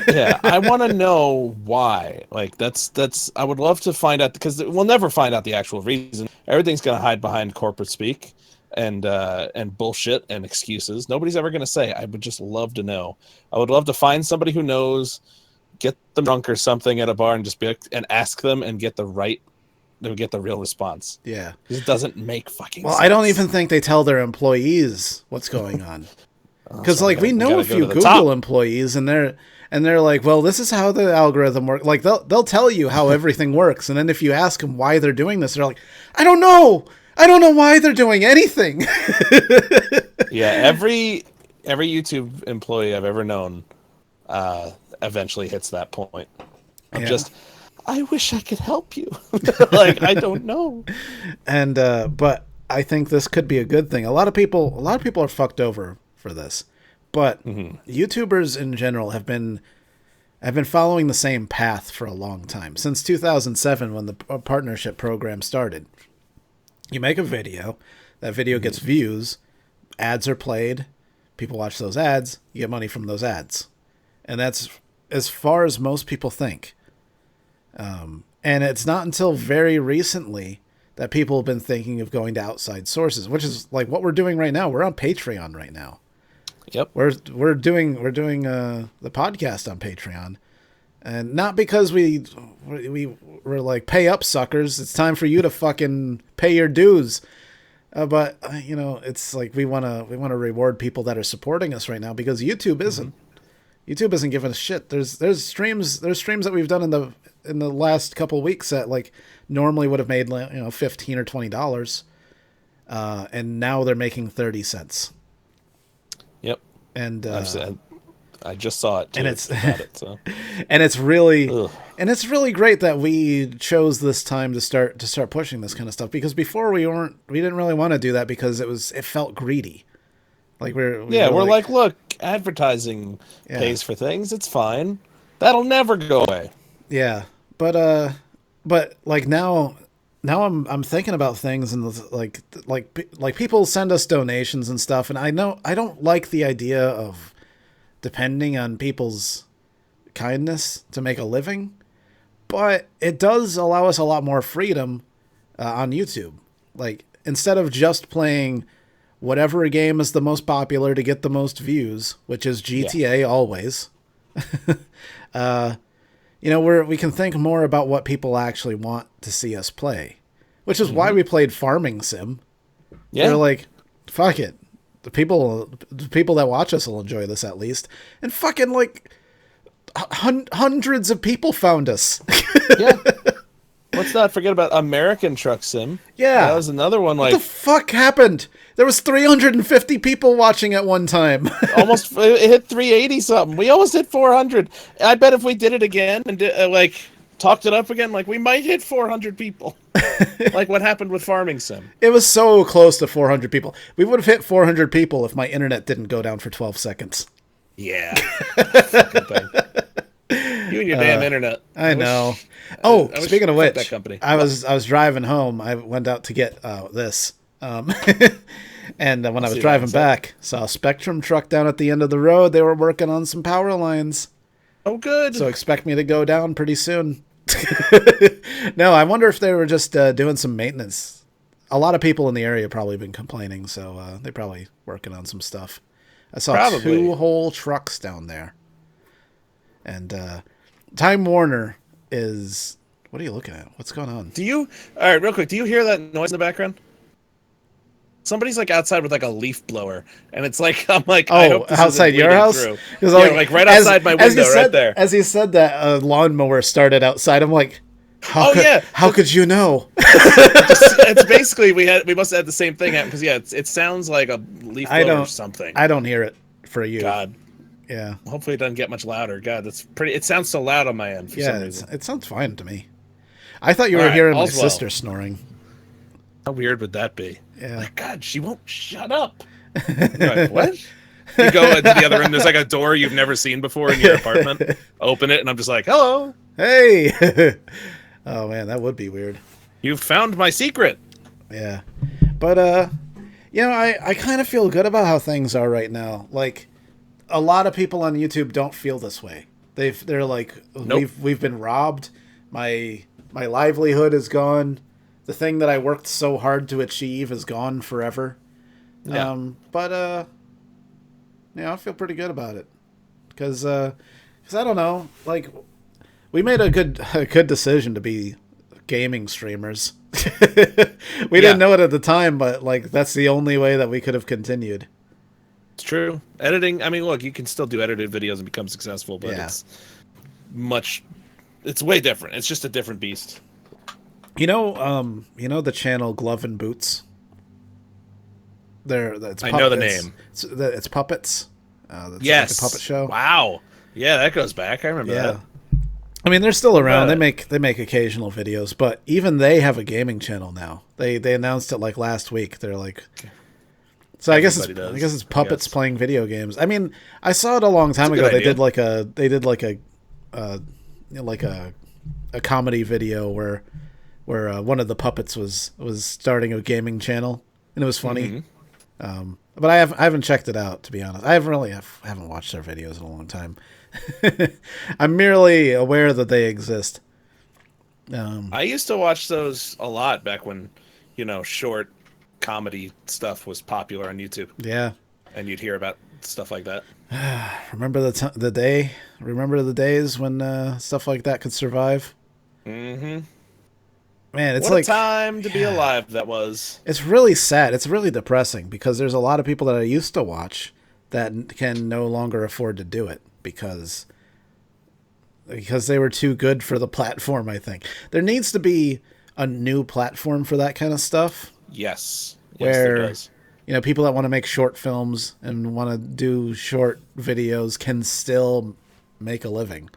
Yeah, I want to know why. Like that's I would love to find out, because we'll never find out the actual reason. Everything's going to hide behind corporate speak and bullshit and excuses. Nobody's ever going to say. I would just love to know. I would love to find somebody who knows, get them drunk or something at a bar and just be and ask them and get the real response. Yeah. It doesn't make fucking sense. I don't even think they tell their employees what's going on. Because we know a few Google employees, and they're like, well, this is how the algorithm works. Like they'll tell you how everything works, and then if you ask them why they're doing this, they're like, I don't know why they're doing anything. Yeah, every YouTube employee I've ever known eventually hits that point. I wish I could help you. Like, I don't know. And but I think this could be a good thing. A lot of people are fucked over for this, but YouTubers in general have been following the same path for a long time, since 2007 when the partnership program started. You make a video, that video gets views, ads are played, people watch those ads, you get money from those ads, and that's as far as most people think. And it's not until very recently that people have been thinking of going to outside sources, which is like what we're doing right now. We're on Patreon right now. Yep. We're doing the podcast on Patreon, and not because we're like, pay up, suckers. It's time for you to fucking pay your dues. But it's like we want to reward people that are supporting us right now, because YouTube isn't. YouTube isn't giving a shit. There's streams that we've done in the last couple of weeks that like normally would have made $15 or $20, and now they're making 30 cents. Yep. And I just saw it too. And it's so. and it's really great that we chose this time to start pushing this kind of stuff, because before we didn't really want to do that, because it felt greedy. Like we're like, look, advertising pays for things. It's fine. That'll never go away. Yeah, but like now I'm thinking about things, and like people send us donations and stuff, and I don't like the idea of depending on people's kindness to make a living, but it does allow us a lot more freedom on YouTube. Like, instead of just playing whatever game is the most popular to get the most views, which is GTA always, we can think more about what people actually want to see us play, which is why we played Farming Sim. Yeah. We're like, fuck it. The people that watch us will enjoy this at least. And fucking like hundreds of people found us. Yeah. Let's not forget about American Truck Sim. Yeah. That was another one. Like, what the fuck happened? There was 350 people watching at one time. Almost, it hit 380 something. We almost hit 400. I bet if we did it again and talked it up again, like, we might hit 400 people. Like what happened with Farming Sim. It was so close to 400 people. We would have hit 400 people if my internet didn't go down for 12 seconds. Yeah. Fucking thing. You and your damn internet. I know. Speaking of which, that company. I was driving home. I went out to get this. And when I was driving back, saw a Spectrum truck down at the end of the road. They were working on some power lines. Oh, good. So expect me to go down pretty soon. No, I wonder if they were just doing some maintenance. A lot of people in the area have probably been complaining, so they're probably working on some stuff. I saw 2 whole trucks down there. And Time Warner is... What are you looking at? What's going on? All right, real quick, do you hear that noise in the background? Somebody's like outside with like a leaf blower, and it's like, I'm like, I hope this outside your house? Yeah, like right outside my window, right there. As he said that, a lawnmower started outside. I'm like, how could you know? It's basically we must have had the same thing happen, because it sounds like a leaf blower or something. I don't hear it for you. God. Yeah. Hopefully it doesn't get much louder. God, that's pretty. It sounds so loud on my end for some reason. It sounds fine to me. I thought you were hearing my sister snoring. How weird would that be? Yeah. Like, God, she won't shut up. You're like, what? You go to the other end. There's like a door you've never seen before in your apartment. Open it, and I'm just like, hello. Hey. Oh man, that would be weird. You found my secret. Yeah, but I kind of feel good about how things are right now. Like, a lot of people on YouTube don't feel this way. They're like, Nope. we've been robbed. My livelihood is gone. The thing that I worked so hard to achieve is gone forever. Yeah. But I feel pretty good about it because I don't know, like we made a good decision to be gaming streamers. We didn't know it at the time, but like that's the only way that we could have continued. It's true. Editing, I mean, look, you can still do edited videos and become successful, but it's way different. It's just a different beast. You know the channel Glove and Boots? I know the name. It's puppets. Yes. Like a puppet show. Wow. Yeah, that goes back. I remember that. I mean, they're still around. They make occasional videos, but even they have a gaming channel now. They announced it like last week. They're like, so I guess it's puppets playing video games. I mean, I saw it a long time ago. They did like a comedy video where one of the puppets was starting a gaming channel, and it was funny. Mm-hmm. But I haven't checked it out, to be honest. I haven't watched their videos in a long time. I'm merely aware that they exist. I used to watch those a lot back when, short comedy stuff was popular on YouTube. Yeah, and you'd hear about stuff like that. Remember Remember the days when stuff like that could survive? Mm-hmm. Man, it's what a time to be alive that was. It's really sad. It's really depressing because there's a lot of people that I used to watch that can no longer afford to do it because they were too good for the platform, I think. There needs to be a new platform for that kind of stuff. Yes. Where, there does. People that want to make short films and want to do short videos can still make a living.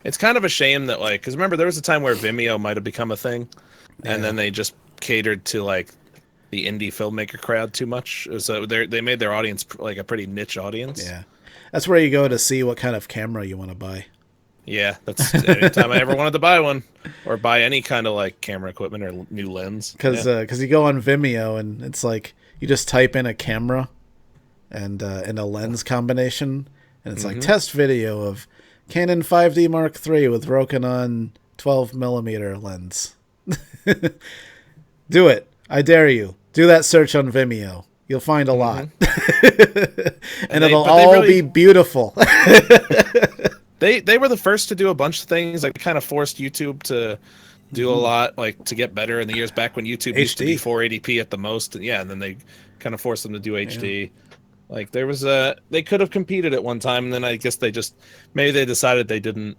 It's kind of a shame that, because remember, there was a time where Vimeo might have become a thing, and then they just catered to, the indie filmmaker crowd too much. So they made their audience, a pretty niche audience. Yeah. That's where you go to see what kind of camera you want to buy. Yeah, that's anytime I ever wanted to buy one, or buy any kind of, camera equipment or new lens. Because you go on Vimeo, and it's you just type in a camera and a lens combination, and it's test video of Canon 5D Mark III with Rokinon 12mm lens. Do it. I dare you. Do that search on Vimeo. You'll find a lot. And it'll all be beautiful. They were the first to do a bunch of things. Kind of forced YouTube to do a lot, to get better in the years back when YouTube used to be 480p at the most. Yeah, and then they kind of forced them to do HD. Yeah. There was they could have competed at one time, and then I guess maybe they decided they didn't.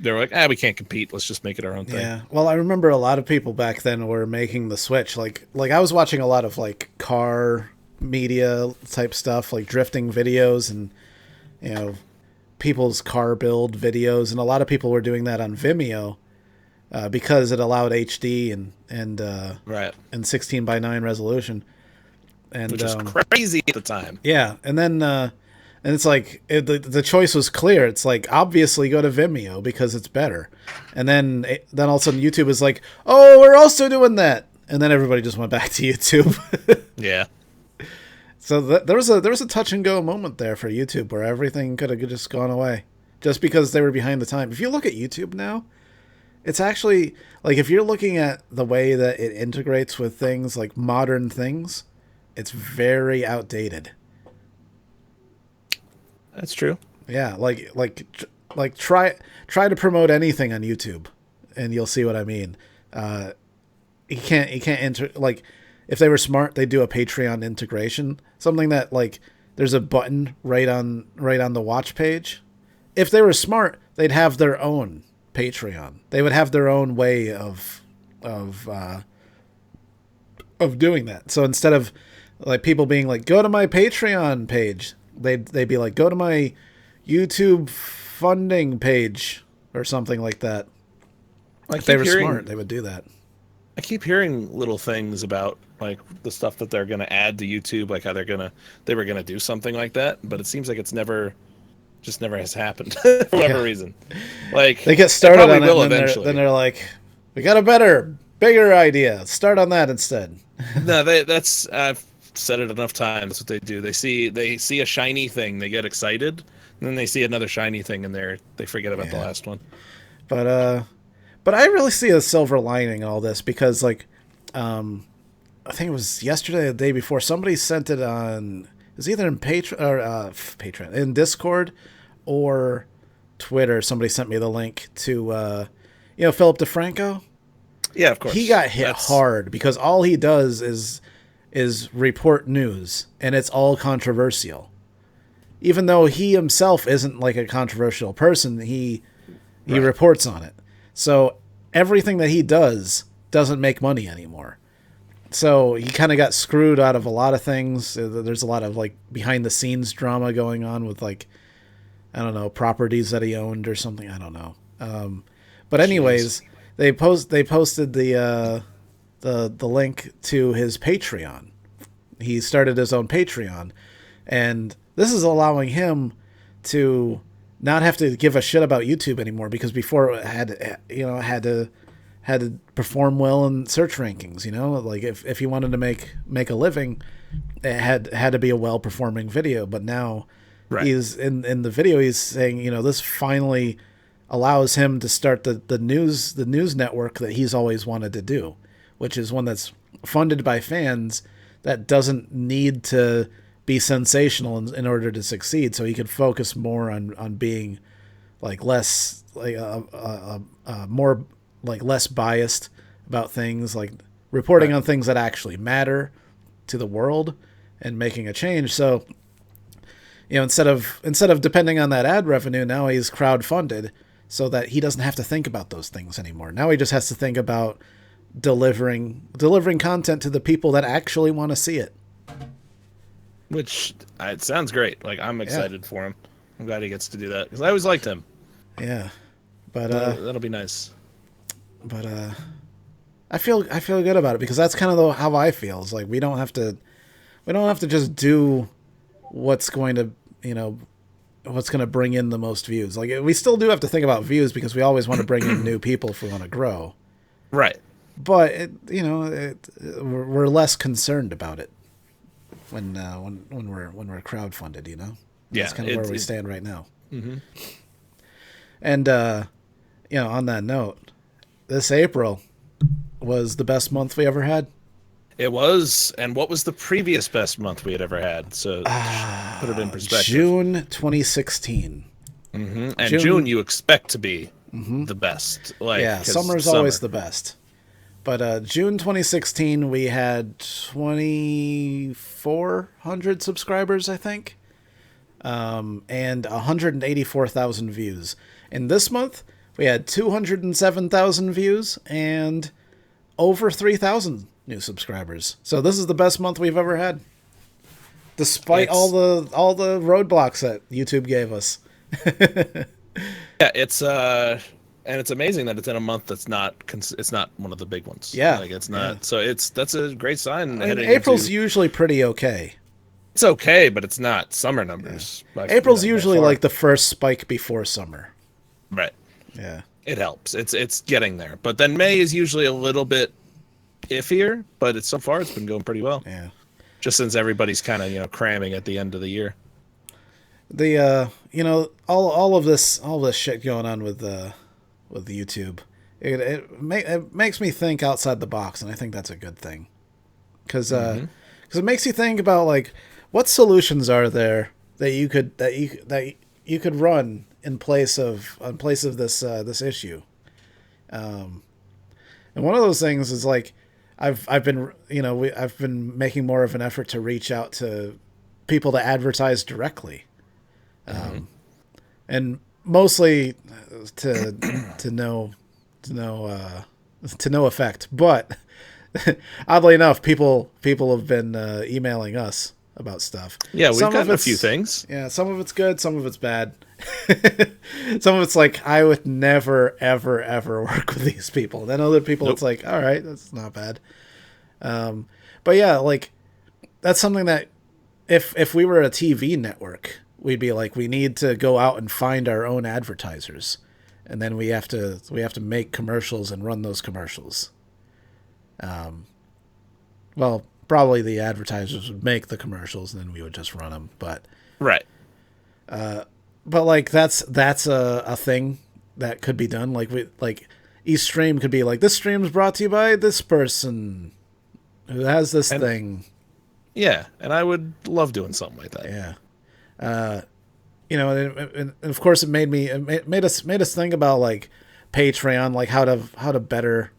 They were like, we can't compete. Let's just make it our own thing. Yeah. Well, I remember a lot of people back then were making the switch. Like I was watching a lot of car media type stuff, drifting videos and people's car build videos, and a lot of people were doing that on Vimeo because it allowed HD and 16:9 resolution. And which is crazy at the time. Yeah, and then and it's the choice was clear. It's obviously go to Vimeo because it's better. And then all of a sudden YouTube is like, oh, we're also doing that, and then everybody just went back to YouTube. Yeah. So there was a touch and go moment there for YouTube where everything could have just gone away just because they were behind the time. If you look at YouTube now, it's actually if you're looking at the way that it integrates with things like modern things, it's very outdated. That's true. Yeah, try to promote anything on YouTube, and you'll see what I mean. You can't enter if they were smart, they'd do a Patreon integration, something that there's a button right on the watch page. If they were smart, they'd have their own Patreon. They would have their own way of doing that. So instead of people being go to my Patreon page, they'd be go to my YouTube funding page or something like that. If they were smart, they would do that. I keep hearing little things about the stuff that they're going to add to YouTube, how they were going to do something like that, but it seems like it's never has happened for whatever reason. They get started on it and then they're like, we got a bigger idea. Start on that instead. No, that's said it enough times. That's what they do. They see a shiny thing, they get excited, and then they see another shiny thing, and they forget about the last one. But I really see a silver lining in all this because, like, I think it was yesterday, or the day before, somebody sent it on. It was either in Patreon, in Discord, or Twitter. Somebody sent me the link to, Philip DeFranco. Yeah, of course. He got hit hard because all he does is report news, and it's all controversial. Even though he himself isn't like a controversial person, he reports on it. So everything that he does doesn't make money anymore. So he kind of got screwed out of a lot of things. There's a lot of like behind the scenes drama going on with like, I don't know, properties that he owned or something. I don't know. But anyways, they posted the link to his Patreon. He started his own Patreon, and this is allowing him to not have to give a shit about YouTube anymore, because before it had to perform well in search rankings. Like if he wanted to make a living, it had to be a well performing video. But now he's in the video, he's saying, this finally allows him to start the news network that he's always wanted to do, which is one that's funded by fans, that doesn't need to be sensational in order to succeed. So he could focus more on being like less like more like less biased about things, like reporting on things that actually matter to the world and making a change. So instead of depending on that ad revenue, now he's crowdfunded so that he doesn't have to think about those things anymore. Now he just has to think about delivering content to the people that actually want to see it. Which it sounds great. Like, I'm excited for him. I'm glad he gets to do that, because I always liked him. Yeah, but that'll be nice. But I feel good about it, because that's kind of how I feel. It's like we don't have to just do what's going to bring in the most views. Like, we still do have to think about views, because we always want to bring in new people if we want to grow. Right. But we're less concerned about it when we're crowdfunded. That's kind of where we stand right now. Mm-hmm. And on that note, this April was the best month we ever had. It was. And what was the previous best month we had ever had? So put it in perspective. June 2016. Mm-hmm. And June you expect to be the best. Summer's always the best. But June 2016, we had 2,400 subscribers, I think, and 184,000 views. And this month, we had 207,000 views and over 3,000 new subscribers. So this is the best month we've ever had, despite all the roadblocks that YouTube gave us. Yeah, it's and it's amazing that it's in a month that's not it's not one of the big ones. Yeah, like it's not. Yeah. So that's a great sign. April's usually pretty okay. It's okay, but it's not summer numbers. Yeah. April's usually like the first spike before summer. Right. Yeah. It helps. It's getting there. But then May is usually a little bit iffier, but so far it's been going pretty well. Yeah. Just since everybody's kind of cramming at the end of the year. The all of this shit going on with YouTube, it makes me think outside the box, and I think that's a good thing, because it makes you think about like what solutions are there that you could run in place of this issue. And one of those things is like I've been making more of an effort to reach out to people to advertise directly. And mostly to no effect. But oddly enough, people have been emailing us about stuff. Yeah, we've gotten a few things. Yeah, some of it's good, some of it's bad. Some of it's like, I would never, ever, ever work with these people. Then other people, It's like, all right, that's not bad. But yeah, like that's something that if we were a TV network, we'd be like, we need to go out and find our own advertisers, and then we have to make commercials and run those commercials. Well, probably the advertisers would make the commercials and then we would just run them. But right. But like that's a thing that could be done. Like each stream could be like, this stream is brought to you by this person who has this thing. Yeah, and I would love doing something like that. Yeah. And of course it made us think about like Patreon, like how to better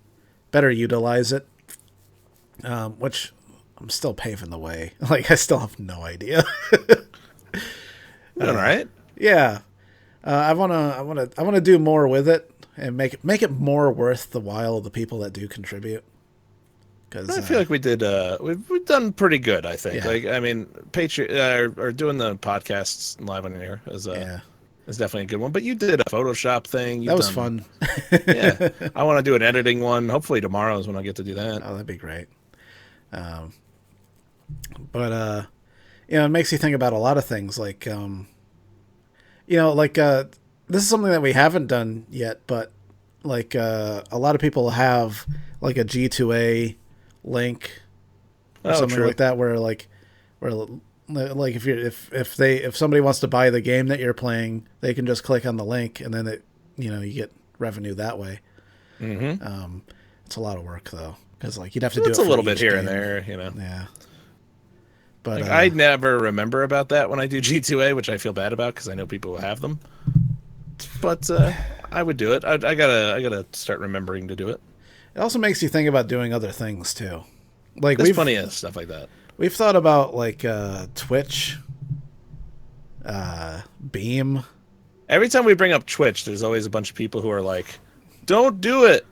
utilize it. Which I'm still paving the way. Like I still have no idea. All right. Yeah. I wanna do more with it and make it more worth the while of the people that do contribute. Cause, I feel like we did. We've done pretty good. I think. Yeah. Like, I mean, Patreon or doing the podcasts live on here is definitely a good one. But you did a Photoshop thing. That was fun. Yeah, I want to do an editing one. Hopefully tomorrow is when I get to do that. Oh, that'd be great. But it makes you think about a lot of things. Like, this is something that we haven't done yet, but like a lot of people have like a G2A link or something like that, where if somebody wants to buy the game that you're playing, they can just click on the link and then you get revenue that way. Mm-hmm. It's a lot of work though, because like you'd have to do it a little for bit here game. And there, Yeah. But I never remember about that when I do G2A, which I feel bad about because I know people who have them. But I would do it. I gotta start remembering to do it. It also makes you think about doing other things too. Like there's plenty of stuff like that. We've thought about like Twitch, Beam. Every time we bring up Twitch, there's always a bunch of people who are like, "Don't do it.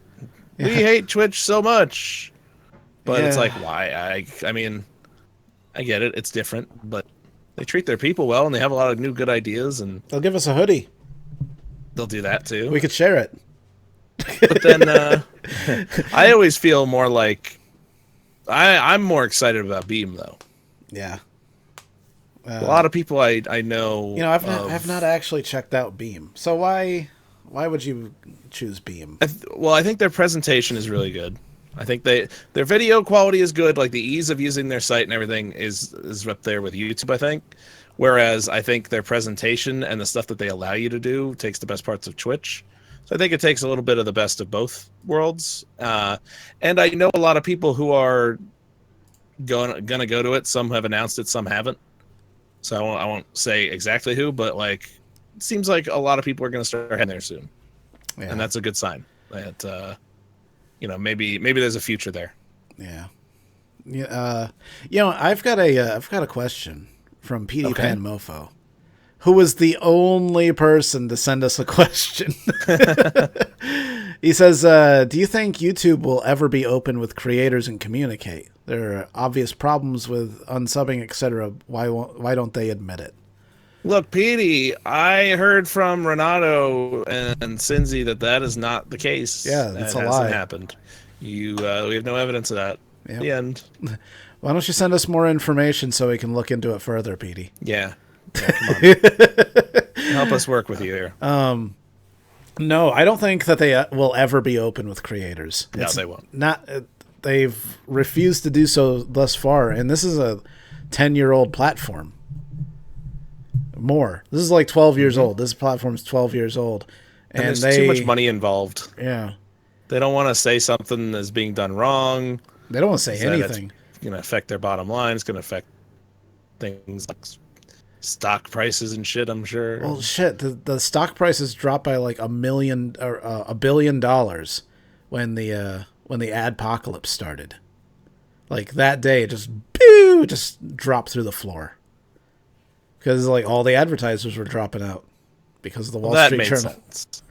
We hate Twitch so much." But it's like, why? I mean, I get it. It's different, but they treat their people well, and they have a lot of new good ideas, and they'll give us a hoodie. They'll do that too. We could share it. But then I always feel more like I'm more excited about Beam though. Yeah. A lot of people I know. I've not actually checked out Beam. So why would you choose Beam? I think their presentation is really good. I think their video quality is good. Like the ease of using their site and everything is up there with YouTube, I think. Whereas I think their presentation and the stuff that they allow you to do takes the best parts of Twitch. So I think it takes a little bit of the best of both worlds. And I know a lot of people who are gonna go to it. Some have announced it, some haven't. So I won't say exactly who, but like it seems like a lot of people are going to start heading there soon. Yeah. And that's a good sign that maybe there's a future there. Yeah. I've got a question from PD Pan Mofo, who was the only person to send us a question. He says, do you think YouTube will ever be open with creators and communicate? There are obvious problems with unsubbing, etc. Why don't they admit it? Look, Petey, I heard from Renato and Cinzy that is not the case. Yeah, that's a lie. It hasn't happened. We have no evidence of that. Yep. The end. Why don't you send us more information so we can look into it further, Petey? Yeah come on. Help us work with you here. No, I don't think that they will ever be open with creators. No, they won't. They've refused to do so thus far, and this is a 10-year-old platform. More. This is like 12 years old. This platform is 12 years old. And there's too much money involved. Yeah. They don't want to say something that's being done wrong. They don't want to say anything. It's going to affect their bottom line. It's going to affect things like stock prices and shit, I'm sure. Well, shit. The stock prices dropped by like $1 billion when the ADPOCALYPSE started. Like that day, it just dropped through the floor. Because like all the advertisers were dropping out because of the Wall Street Journal. Sense.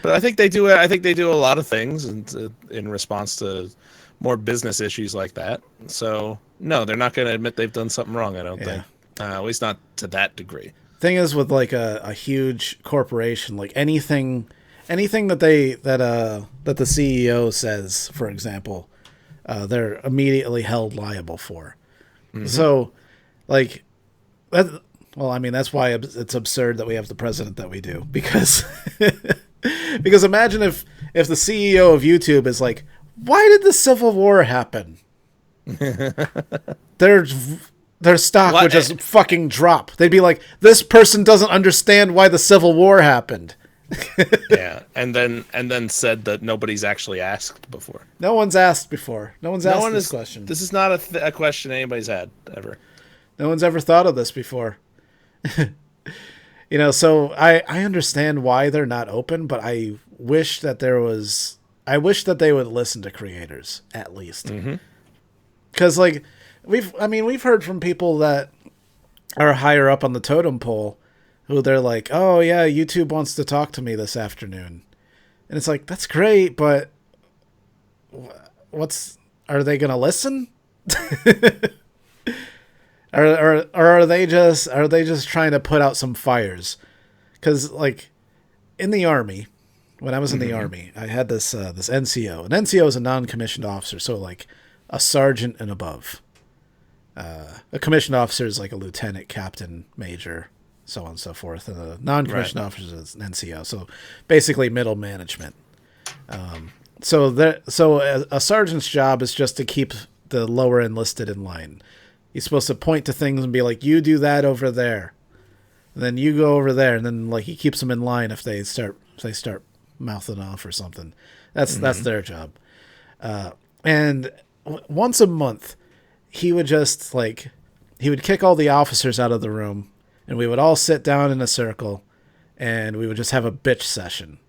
But I think they do. I think they do a lot of things in response to more business issues like that. So no, they're not going to admit they've done something wrong. I don't think, at least not to that degree. Thing is, with like a huge corporation, like anything that the CEO says, for example, they're immediately held liable for. Mm-hmm. So, like. That's why it's absurd that we have the president that we do, because imagine if the CEO of YouTube is like, why did the Civil War happen? their stock would just fucking drop. They'd be like, this person doesn't understand why the Civil War happened. Yeah, and then said that nobody's actually asked before. No one's asked before. No one's asked this question. This is not a question anybody's had ever. No one's ever thought of this before. So I understand why they're not open, but I wish that they would listen to creators at least. Because we've heard from people that are higher up on the totem pole who they're like, oh yeah, YouTube wants to talk to me this afternoon. And it's like, that's great, but are they going to listen? or are they just trying to put out some fires? Cuz like in the army, when I was in the army, I had this NCO. An NCO is a non-commissioned officer, so like a sergeant and above. A commissioned officer is like a lieutenant, captain, major, so on and so forth. And a non-commissioned officer is an NCO, so basically middle management. So a sergeant's job is just to keep the lower enlisted in line. He's supposed to point to things and be like, you do that over there. And then you go over there, and then like he keeps them in line if they start mouthing off or something. That's their job. And once a month, he would kick all the officers out of the room, and we would all sit down in a circle, and we would just have a bitch session.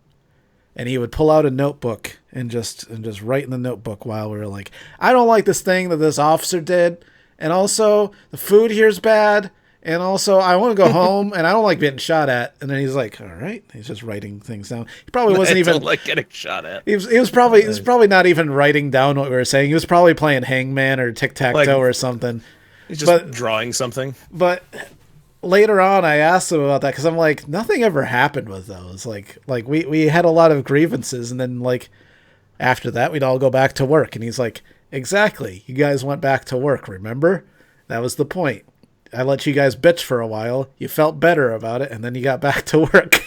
And he would pull out a notebook and just write in the notebook while we were like, I don't like this thing that this officer did, and also the food here's bad, and also I want to go home, and I don't like getting shot at. And then he's like, all right, he's just writing things down. He probably wasn't even like getting shot at. He was probably not even writing down what we were saying. He was probably playing Hangman or Tic-Tac-Toe or something. He's just drawing something. But later on, I asked him about that because I'm like, nothing ever happened with those. Like we had a lot of grievances, and then like after that, we'd all go back to work. And he's like, exactly, you guys went back to work. Remember, that was the point. I let you guys bitch for a while. You felt better about it, and then you got back to work.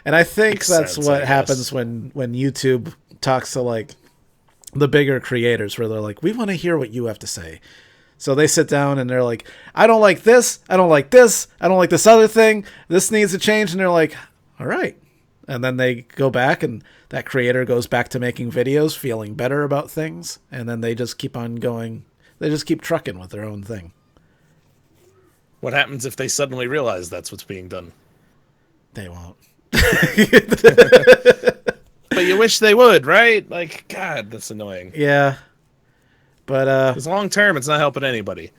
And I think that's what happens when YouTube talks to like the bigger creators, where they're like, we want to hear what you have to say. So they sit down and they're like, I don't like this. I don't like this. I don't like this other thing. This needs to change. And they're like, all right. And then they go back, and that creator goes back to making videos, feeling better about things. And then they just keep on going. They just keep trucking with their own thing. What happens if they suddenly realize that's what's being done? They won't. But you wish they would, right? Like, God, that's annoying. Yeah. But because long term, it's not helping anybody.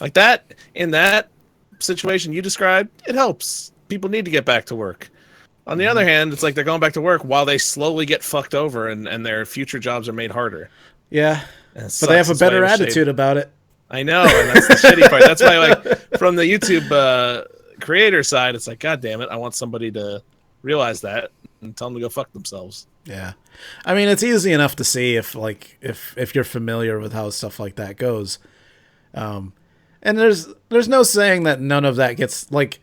Like that, in that situation you described, it helps. People need to get back to work. On the other hand, it's like they're going back to work while they slowly get fucked over, and their future jobs are made harder. Yeah. But they have a better attitude about it. I know, and that's the shitty part. That's why, like, from the YouTube creator side, it's like, God damn it, I want somebody to realize that and tell them to go fuck themselves. Yeah. I mean, it's easy enough to see if you're familiar with how stuff like that goes. And there's no saying that none of that gets, like,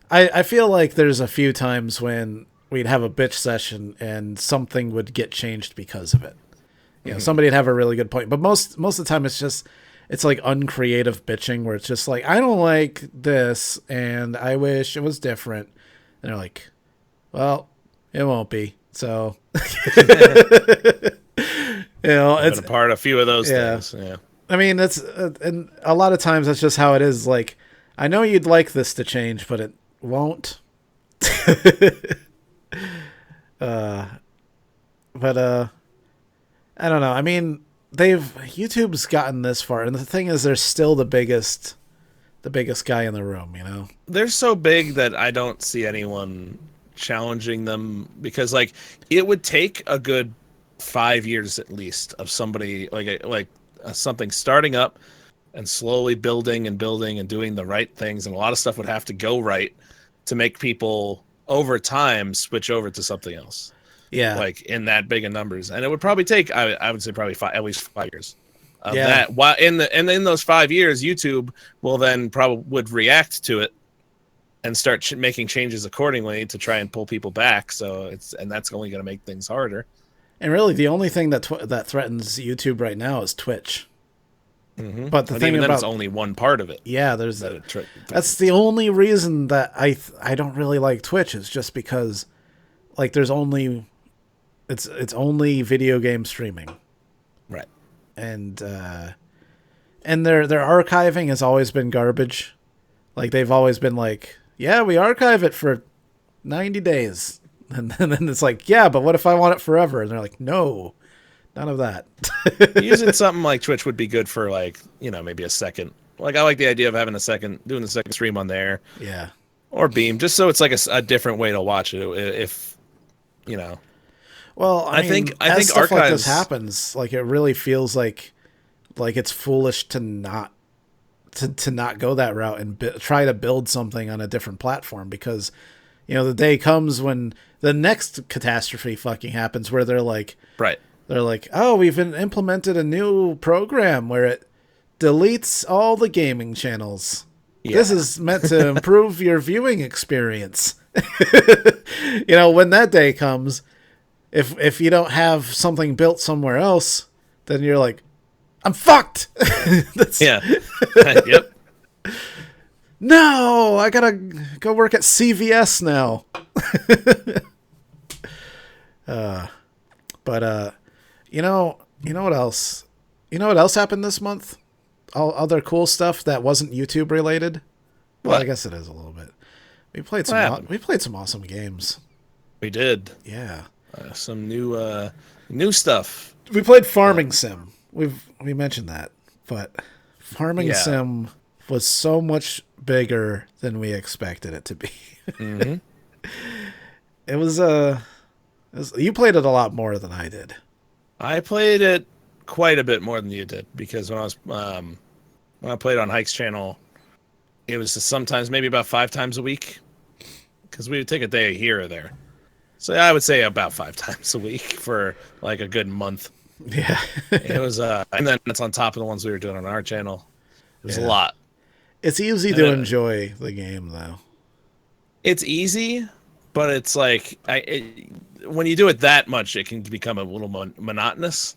I feel like there's a few times when we'd have a bitch session and something would get changed because of it. You know, somebody would have a really good point, but most of the time it's like uncreative bitching where it's just like, I don't like this and I wish it was different. And they're like, well, it won't be. So, you know, it's been a part of a few of those things. Yeah. I mean, that's, and a lot of times that's just how it is. Like, I know you'd like this to change, but it won't. But I don't know. I mean, YouTube's gotten this far, and the thing is, they're still the biggest guy in the room. You know, they're so big that I don't see anyone challenging them, because like it would take a good 5 years at least of somebody like something starting up and slowly building and doing the right things, and a lot of stuff would have to go right to make people over time switch over to something else. Yeah, like in that big of numbers, and it would probably take I would say probably at least 5 years. That while in those 5 years, YouTube will then probably would react to it and start making changes accordingly to try and pull people back. So that's only going to make things harder. And really, the only thing that threatens YouTube right now is Twitch. Mm-hmm. But the and thing even about then, it's only one part of it. yeah, that's the only reason that I don't really like Twitch is just because like there's only it's only video game streaming. Right. And their archiving has always been garbage. Like they've always been like, yeah, we archive it for 90 days. And then it's like, yeah, but what if I want it forever? And they're like, no, none of that. Using something like Twitch would be good for like, maybe a second. Like I like the idea of having doing the second stream on there. Yeah. Or Beam, just so it's like a different way to watch it. If, Well, I think stuff archives like this happens, like it really feels like it's foolish to not go that route and try to build something on a different platform because, the day comes when the next catastrophe fucking happens where they're like, right. They're like, oh, we've implemented a new program where it deletes all the gaming channels. Yeah. This is meant to improve your viewing experience. When that day comes, if you don't have something built somewhere else, then you're like, I'm fucked. Yeah. Yep. No, I gotta go work at CVS now. But you know what else? You know what else happened this month? All other cool stuff that wasn't YouTube related. Well, I guess it is a little bit. We played some awesome games. We did. Yeah. Some new stuff. We played Farming Sim. We mentioned that, but Farming Sim was so much bigger than we expected it to be. Mm-hmm. It was you played it a lot more than I did. I played it quite a bit more than you did because when I played on Hike's channel, it was sometimes maybe about 5 times a week because we would take a day here or there. So I would say about 5 times a week for like a good month. Yeah. It was and then it's on top of the ones we were doing on our channel. It was a lot. It's easy to enjoy the game though. It's easy, but it's like when you do it that much, it can become a little monotonous.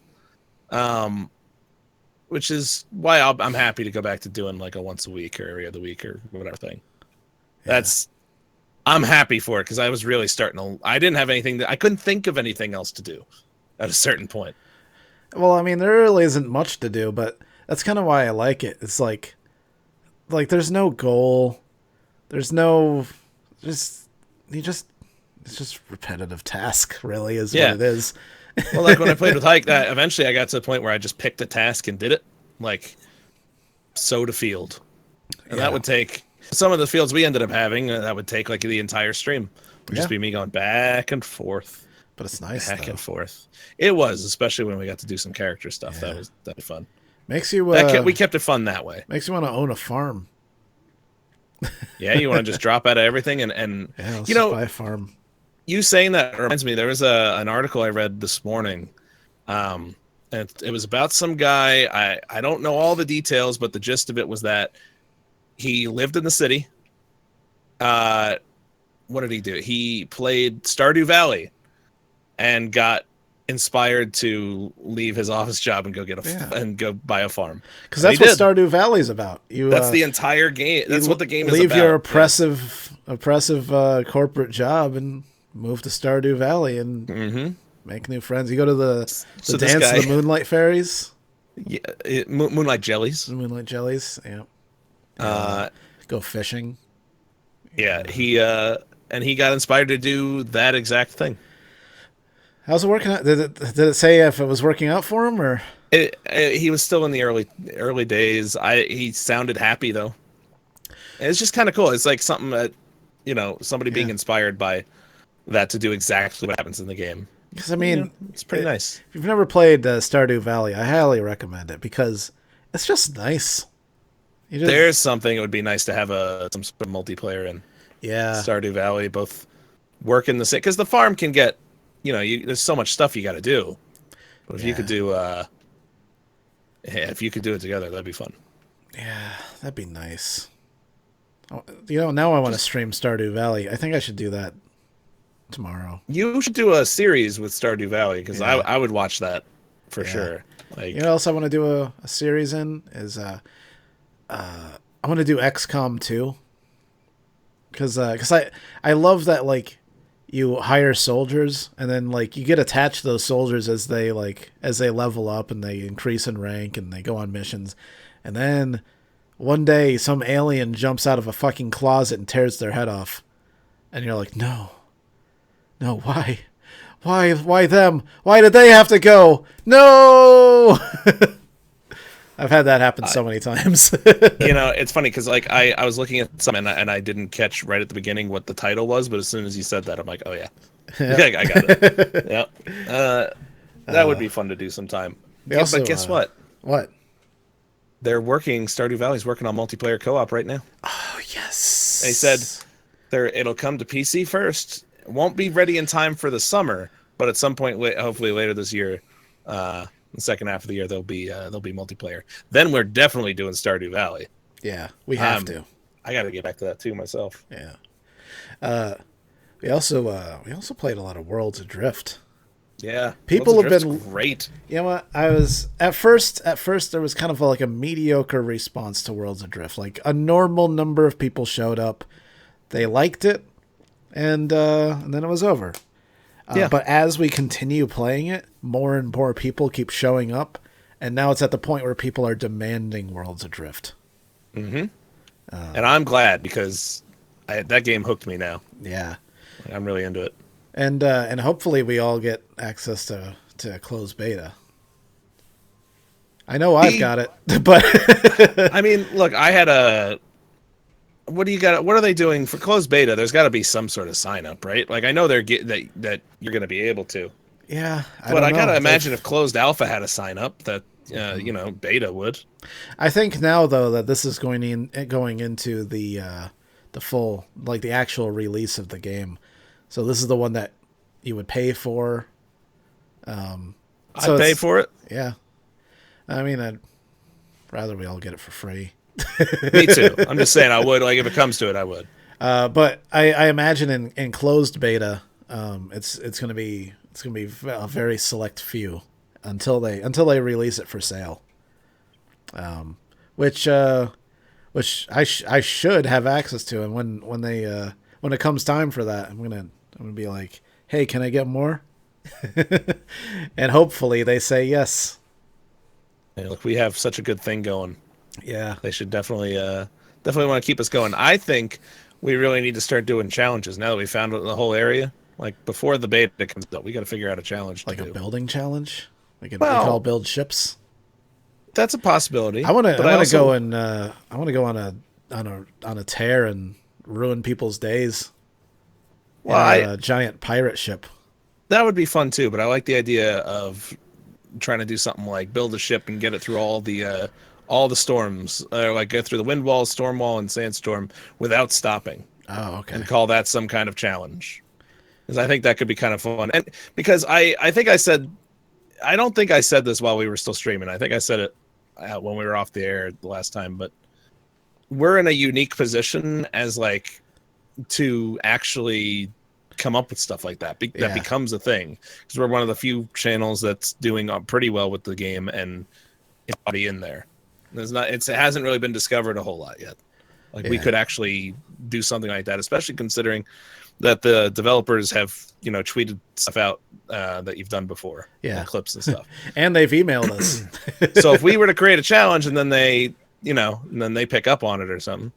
Which is why I'm happy to go back to doing like a once a week or every other week or whatever thing. Yeah. I'm happy for it because I was really I didn't have anything I couldn't think of anything else to do at a certain point. Well, I mean, there really isn't much to do, but that's kind of why I like it. It's like there's no goal. There's no, it's just repetitive task really is what it is. Well, like when I played with Hike, eventually I got to the point where I just picked a task and did it, like sowed a field. And that would take, some of the fields we ended up having, that would take like the entire stream. It would just be me going back and forth. But it's nice, back and forth. It was, especially when we got to do some character stuff. Yeah. That was fun. Makes you, we kept it fun that way. Makes you want to own a farm. Yeah, you want to just drop out of everything and let's buy a farm. You saying that reminds me, there was an article I read this morning. And it was about some guy. I don't know all the details, but the gist of it was that he lived in the city. What did he do? He played Stardew Valley and got inspired to leave his office job and go and go buy a farm. Because that's what Stardew Valley is about. That's the entire game. That's what the game is about. Leave your oppressive corporate job and move to Stardew Valley and make new friends. You go to the dance of the Moonlight Fairies. Yeah, Moonlight Jellies. Moonlight Jellies, yeah. Go fishing. Yeah, he got inspired to do that exact thing. How's it working out? Did it say if it was working out for him or? He was still in the early days. He sounded happy though. And it's just kind of cool. It's like something that, somebody being inspired by that to do exactly what happens in the game. Because I mean, it's pretty nice. If you've never played Stardew Valley, I highly recommend it because it's just nice. There's something it would be nice to have some sort of multiplayer in. Yeah. Stardew Valley, both work in the same, because the farm can get, there's so much stuff you got to do. But if you could do, if you could do it together, that'd be fun. Yeah, that'd be nice. Now I want to stream Stardew Valley. I think I should do that tomorrow. You should do a series with Stardew Valley because I would watch that for sure. Like, you know what else I want to do a series in is I want to do XCOM 2. Because I love that, like, you hire soldiers and then, like, you get attached to those soldiers as they level up and they increase in rank and they go on missions. And then one day some alien jumps out of a fucking closet and tears their head off. And you're like, no, why? Why them? Why did they have to go? No! I've had that happen so many times. You know, it's funny because, like, I was looking at some and I didn't catch right at the beginning what the title was, but as soon as you said that, I'm like, oh yeah, I got it. Yep. That would be fun to do sometime. Also, but guess what? What? Stardew Valley's working on multiplayer co-op right now. Oh yes. They said it'll come to PC first. It won't be ready in time for the summer, but at some point, hopefully later this year. The second half of the year there'll be multiplayer. Then we're definitely doing Stardew Valley. Yeah, we have to. I got to get back to that too myself. Yeah. We also played a lot of Worlds Adrift. Yeah. People have been great. You know what? I was at first there was kind of like a mediocre response to Worlds Adrift. Like a normal number of people showed up. They liked it and then it was over. But as we continue playing it, more and more people keep showing up, and now it's at the point where people are demanding Worlds Adrift. Mm-hmm. And I'm glad because that game hooked me now. Yeah, I'm really into it. And hopefully we all get access to closed beta. I know I've got it, but I mean, look, I had a. What do you got? What are they doing for closed beta? There's got to be some sort of sign up, right? Like I know they're that you're going to be able to. Yeah, but I gotta imagine if closed alpha had a sign up, that beta would. I think now though that this is going into the full, like the actual release of the game. So this is the one that you would pay for. I'd pay for it. Yeah, I mean, I'd rather we all get it for free. Me too. I'm just saying I would. Like if it comes to it, I would. But I imagine in closed beta, it's going to be a very select few until they release it for sale. Which I should have access to, and when it comes time for that, I'm gonna be like, hey, can I get more? And hopefully they say yes. Hey, look, we have such a good thing going. Yeah, they should definitely want to keep us going. I think we really need to start doing challenges now that we found the whole area. Like before the beta comes out, we got to figure out a challenge. Like a building challenge. We can all build ships. That's a possibility. I want to go on a tear and ruin people's days. Well, a giant pirate ship. That would be fun too. But I like the idea of trying to do something like build a ship and get it through all the storms, like go through the wind wall, storm wall, and sandstorm without stopping. Oh, okay. And call that some kind of challenge. Because I think that could be kind of fun. And because I don't think I said this while we were still streaming. I think I said it when we were off the air the last time. But we're in a unique position as like to actually come up with stuff like that. That becomes a thing. Because we're one of the few channels that's doing pretty well with the game, and it's already in there. It hasn't really been discovered a whole lot yet. Like we could actually do something like that, especially considering that the developers have, tweeted stuff out that you've done before, clips and stuff, and they've emailed us. So if we were to create a challenge and then they, pick up on it or something,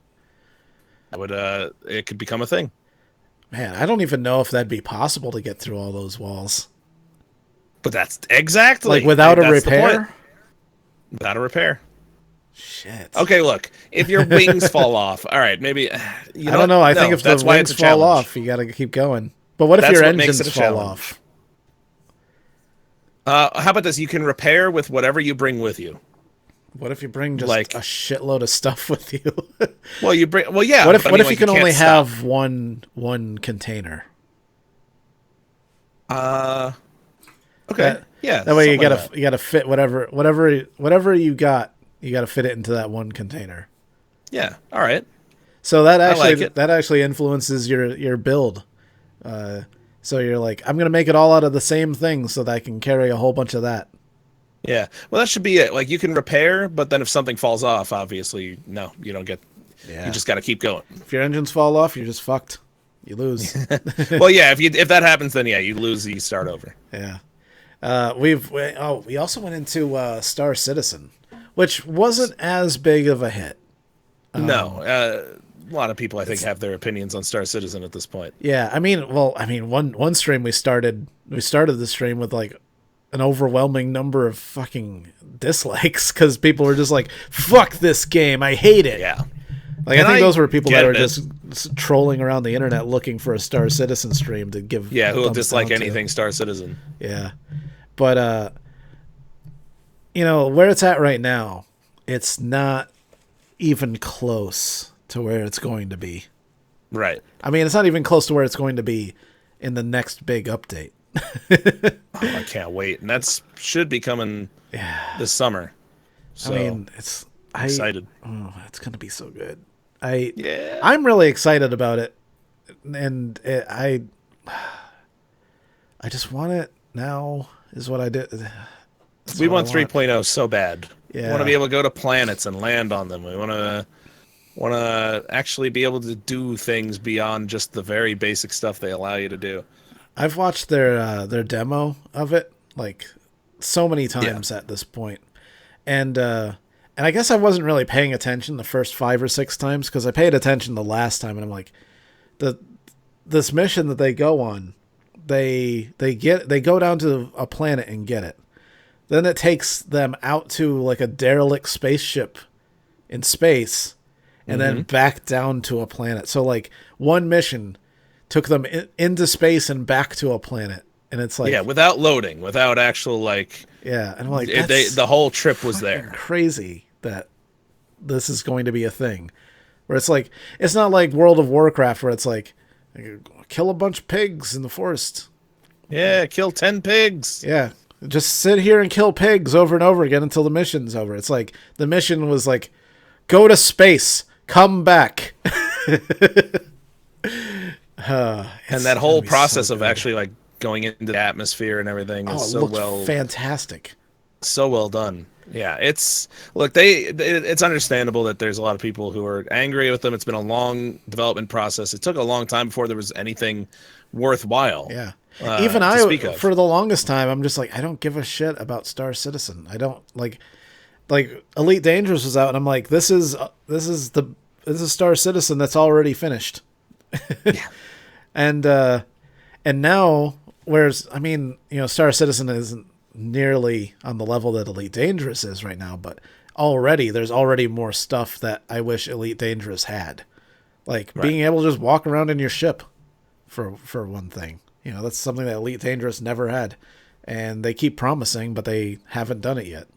it could become a thing. Man, I don't even know if that'd be possible to get through all those walls. But that's exactly like without a repair. Without a repair. Shit. Okay, look. If your wings fall off, all right, maybe. I don't know. I think if the wings fall off, you got to keep going. But what if your engines fall off? How about this? You can repair with whatever you bring with you. What if you bring just a shitload of stuff with you? Well, you bring. Well, yeah. What if you can only have one container? Okay. Yeah. That way you gotta fit whatever you got. You got to fit it into that one container. Yeah. All right. So that actually influences your build. So you're like, I'm gonna make it all out of the same thing so that I can carry a whole bunch of that. Yeah. Well, that should be it. Like, you can repair, but then if something falls off, obviously, no, you don't get. Yeah. You just got to keep going. If your engines fall off, you're just fucked. You lose. Well, yeah. If that happens, then yeah, you lose. You start over. Yeah. We also went into Star Citizen, which wasn't as big of a hit. No. A lot of people, I think, have their opinions on Star Citizen at this point. Yeah. One stream we started the stream with like an overwhelming number of fucking dislikes because people were just like, "Fuck this game, I hate it." Yeah. Like, I think those were people that were just trolling around the internet looking for a Star Citizen stream to give. Yeah, who will dislike anything Star Citizen. Yeah. But, where it's at right now, it's not even close to where it's going to be. Right. I mean, it's not even close to where it's going to be in the next big update. I can't wait. And should be coming this summer. So, I mean, excited. It's going to be so good. I'm really excited about it, and I just want it now. Is what I did. We want 3.0 so bad. Yeah. We want to be able to go to planets and land on them. We want to actually be able to do things beyond just the very basic stuff they allow you to do. I've watched their demo of it like so many times at this point, and I guess I wasn't really paying attention the first 5 or 6 times because I paid attention the last time, and I'm like, this mission that they go on, they go down to a planet and get it. Then it takes them out to like a derelict spaceship in space, and then back down to a planet. So like one mission took them into space and back to a planet, and it's like without loading, without actual like and I'm like the whole trip was there. Crazy that this is going to be a thing, where it's like it's not like World of Warcraft where it's like kill a bunch of pigs in the forest. Yeah, kill 10 pigs. Yeah, just sit here and kill pigs over and over again until the mission's over. It's like the mission was like go to space, come back. And that whole process of actually like going into the atmosphere and everything is fantastic. So well done. Yeah, it's understandable that there's a lot of people who are angry with them. It's been a long development process. It took a long time before there was anything worthwhile. Yeah. Even for the longest time, I'm just like, I don't give a shit about Star Citizen. I don't like Elite Dangerous was out, and I'm like, this is Star Citizen that's already finished. Yeah. And now, whereas Star Citizen isn't nearly on the level that Elite Dangerous is right now, but there's already more stuff that I wish Elite Dangerous had, like being able to just walk around in your ship, for one thing. That's something that Elite Dangerous never had, and they keep promising, but they haven't done it yet.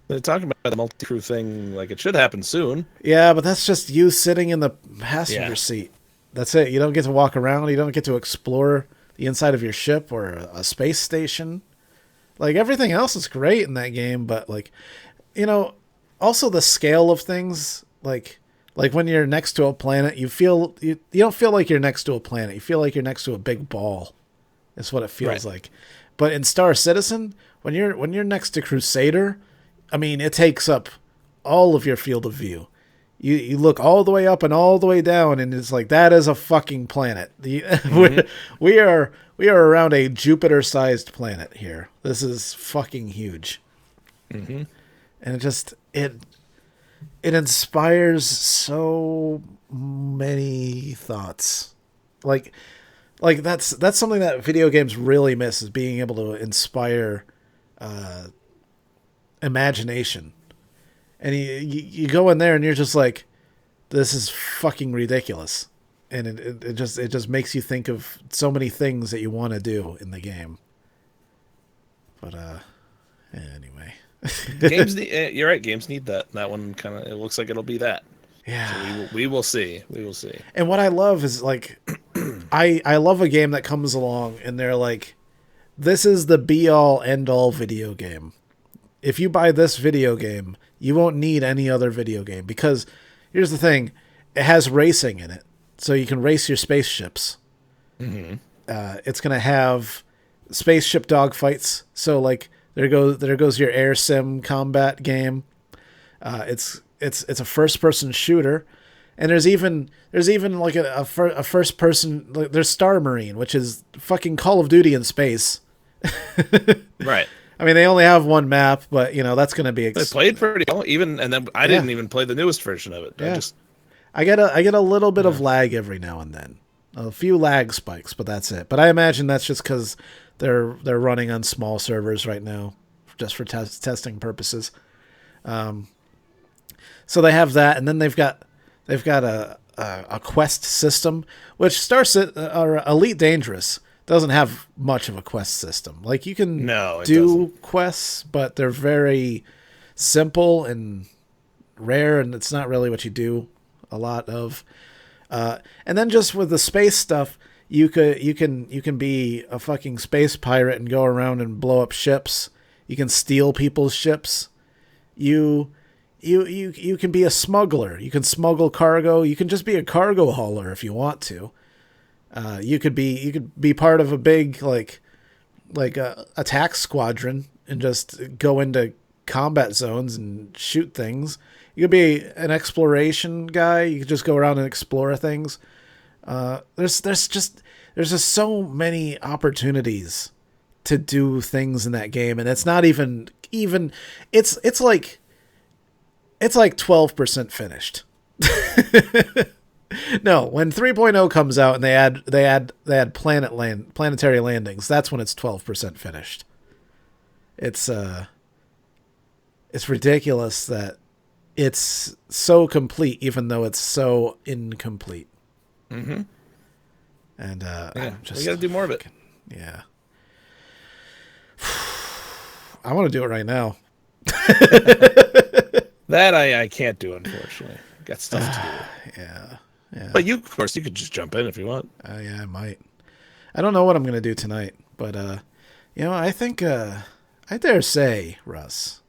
They're talking about the multi-crew thing, like it should happen soon. Yeah, but that's just you sitting in the passenger seat. That's it. You don't get to walk around. You don't get to explore the inside of your ship or a space station. Like, everything else is great in that game, but also the scale of things, like when you're next to a planet, you don't feel like you're next to a planet. You feel like you're next to a big ball. That's what it feels like. But in Star Citizen, when you're next to Crusader, I mean, it takes up all of your field of view. You look all the way up and all the way down, and it's like, that is a fucking planet. We are around a Jupiter-sized planet here. This is fucking huge. Mm-hmm. And it inspires so many thoughts. Like that's something that video games really miss, is being able to inspire imagination. And you go in there and you're just like, this is fucking ridiculous. And it just makes you think of so many things that you want to do in the game. But anyway. You're right, games need that. That one kind of, it looks like it'll be that. Yeah. So we will see. We will see. And what I love is, like, I love a game that comes along and they're like, this is the be-all, end-all video game. If you buy this video game, you won't need any other video game. Because here's the thing. It has racing in it. So you can race your spaceships. Mm-hmm. It's going to have spaceship dogfights. So, like, There goes your air sim combat game. It's a first person shooter, and there's even like a first person. Like, there's Star Marine, which is fucking Call of Duty in space. Right. I mean, they only have one map, but that's going to be. They played pretty well, and then I didn't even play the newest version of it. Yeah. I get a little bit of lag every now and then, a few lag spikes, but that's it. But I imagine that's just because they're running on small servers right now, just for testing purposes. So they have that, and then they've got a quest system, which Elite Dangerous doesn't have much of a quest system. Like, you can do quests, but they're very simple and rare, and it's not really what you do a lot of. And then just with the space stuff, you can be a fucking space pirate and go around and blow up ships. You can steal people's ships. You can be a smuggler. You can smuggle cargo. You can just be a cargo hauler if you want to. You could be part of a big like attack squadron and just go into combat zones and shoot things. You could be an exploration guy. You could just go around and explore things. There's just so many opportunities to do things in that game, and it's not even it's like 12% finished. No, when 3.0 comes out and they add planetary landings, that's when it's 12% finished. It's ridiculous that it's so complete, even though it's so incomplete. Mm-hmm. And we got to do more of it. Yeah. I want to do it right now. That I can't do, unfortunately. Got stuff to do. Yeah. But of course, you could just jump in if you want. Yeah, I might. I don't know what I'm going to do tonight, but I think I dare say, Russ.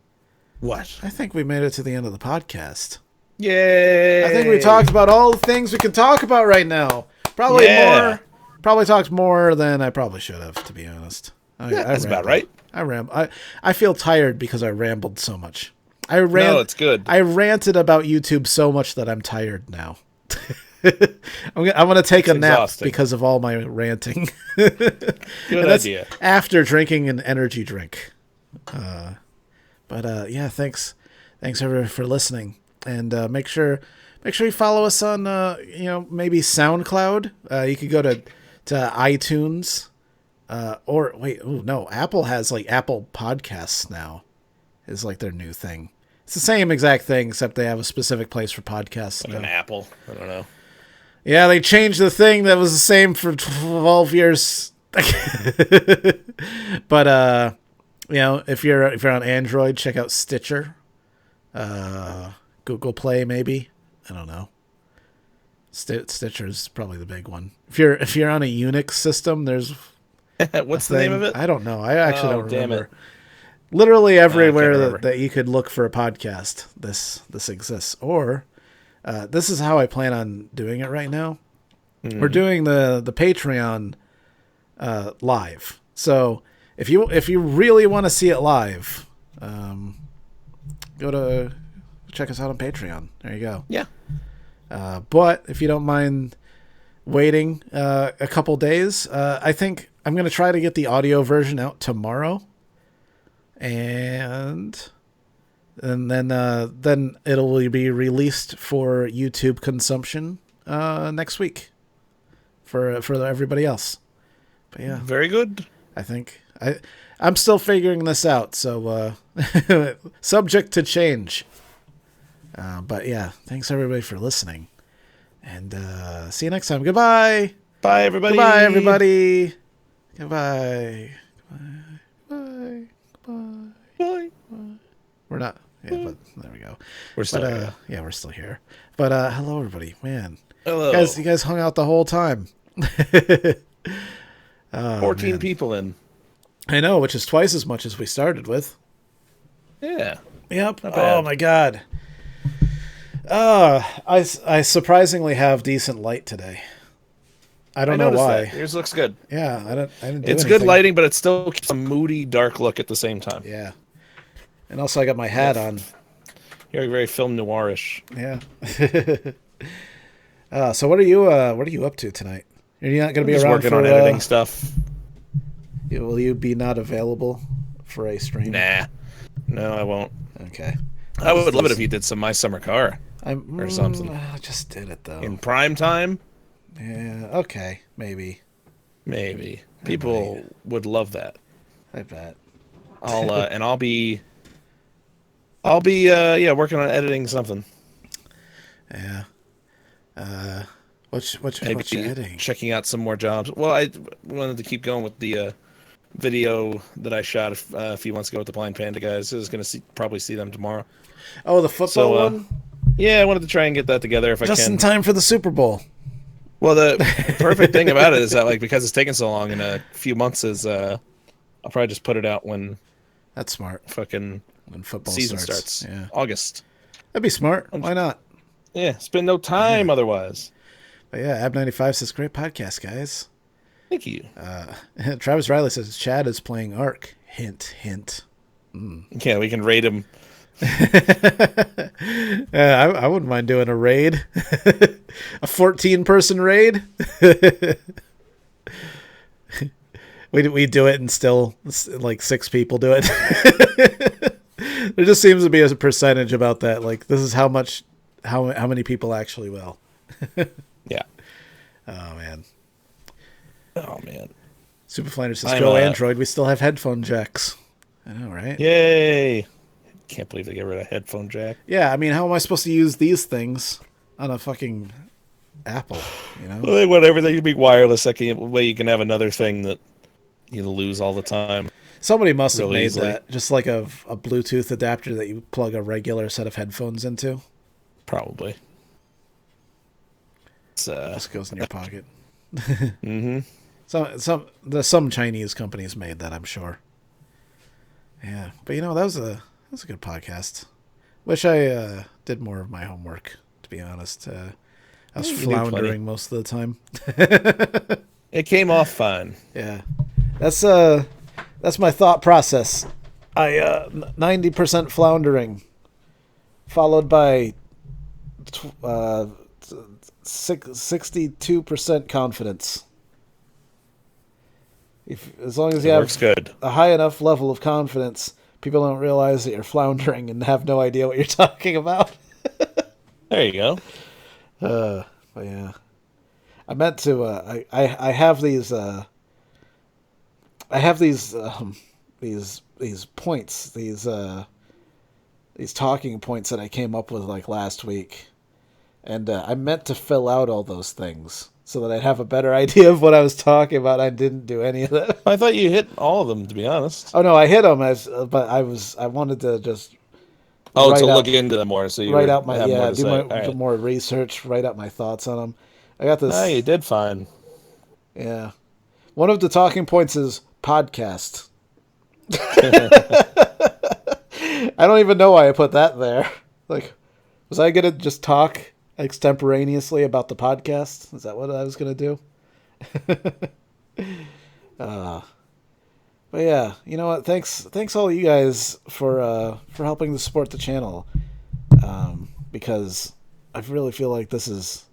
What? I think we made it to the end of the podcast. Yay! I think we talked about all the things we can talk about right now. Probably more. Probably talked more than I probably should have, to be honest. That's about right. I feel tired because I rambled so much. No, it's good. I ranted about YouTube so much that I'm tired now. I'm going to take a nap because of all my ranting. Good idea. After drinking an energy drink. But thanks everyone for listening, and make sure you follow us on maybe SoundCloud. You could go to iTunes, or wait, Apple has like Apple Podcasts now, is like their new thing. It's the same exact thing, except they have a specific place for podcasts. Like an Apple, I don't know. Yeah, they changed the thing that was the same for 12 years. But if you're on Android, check out Stitcher, Google Play, maybe. I don't know. Stitcher's probably the big one. If you're on a Unix system, there's what's the name of it? I don't know. I actually don't remember. Damn it. Literally everywhere that you could look for a podcast, this exists. Or this is how I plan on doing it right now. We're doing the Patreon live. So if you really want to see it live, check us out on Patreon. There you go. Yeah. But if you don't mind waiting a couple days, I think I'm going to try to get the audio version out tomorrow. And then it'll be released for YouTube consumption next week for everybody else. But yeah, very good. I think I'm still figuring this out, so subject to change. But yeah, thanks everybody for listening, and see you next time. Goodbye. Bye everybody. Goodbye everybody. Goodbye. Goodbye. Bye. We're not. Yeah, but there we go. We're still here. Yeah, we're still here. But hello, everybody. Man, hello. You guys hung out the whole time. 14 people in. I know, which is twice as much as we started with. Yeah. Yep. Oh my God. I surprisingly have decent light today. I don't know why. That. Yours looks good. Yeah, I didn't do It's anything. good lighting, but it still keeps a moody, dark look at the same time. Yeah. And also I got my hat on. You're very film noirish. Yeah. So what are you up to tonight? You're not going to be around working for on editing stuff. Will you be not available for a stream? Nah. No, I won't. Okay. I would love it if you did some My Summer Car or something. I just did it though. In prime time? Yeah, okay, maybe. People would love that. I bet. I'll be working on editing something. Yeah. What's you editing? Checking out some more jobs. Well, I wanted to keep going with the video that I shot a few months ago with the Blind Panda guys. I was going to probably see them tomorrow. Oh, the football one? Yeah, I wanted to try and get that together if I can. Just in time for the Super Bowl. Well, the perfect thing about it is that, like, because it's taken so long, in a few months I'll probably just put it out when. That's smart. Fucking when football season starts. Yeah, August. That'd be smart. Why not? Yeah, spend no time otherwise. But yeah, Ab95 says great podcast, guys. Thank you. Travis Riley says Chad is playing Ark. Hint, hint. Yeah, we can raid him. I wouldn't mind doing a raid. A 14-person raid. we do it and still like 6 people do it. There just seems to be a percentage about that. Like, this is how many people actually will. Yeah. Oh man. Superfliner says go Android. We still have headphone jacks. I know, right? Yay. Can't believe they get rid of headphone jack. Yeah, I mean, how am I supposed to use these things on a fucking Apple, you know? Well, they want everything to be wireless. That way you can have another thing that you lose all the time. Somebody must have made that. Just like a Bluetooth adapter that you plug a regular set of headphones into. Probably. Just goes in your pocket. Mm-hmm. Some Chinese companies made that, I'm sure. Yeah, but that was a good podcast. Wish I did more of my homework, to be honest. I was floundering most of the time. It came off fine. Yeah, that's my thought process. 90% floundering, followed by 62% confidence. As long as you have a high enough level of confidence, people don't realize that you're floundering and have no idea what you're talking about. There you go. But yeah, I meant to. I have these. I have these points. These talking points that I came up with like last week, and I meant to fill out all those things so that I'd have a better idea of what I was talking about. I didn't do any of that. I thought you hit all of them, to be honest. Oh no, I hit them but I wanted to just. Look into them more, so you write out do more research, write out my thoughts on them. I got this. Ah, you did fine. Yeah, one of the talking points is podcast. I don't even know why I put that there. Like, was I gonna just talk extemporaneously about the podcast? Is that what I was gonna do? But yeah, you know what? Thanks all you guys for helping to support the channel, because I really feel like this is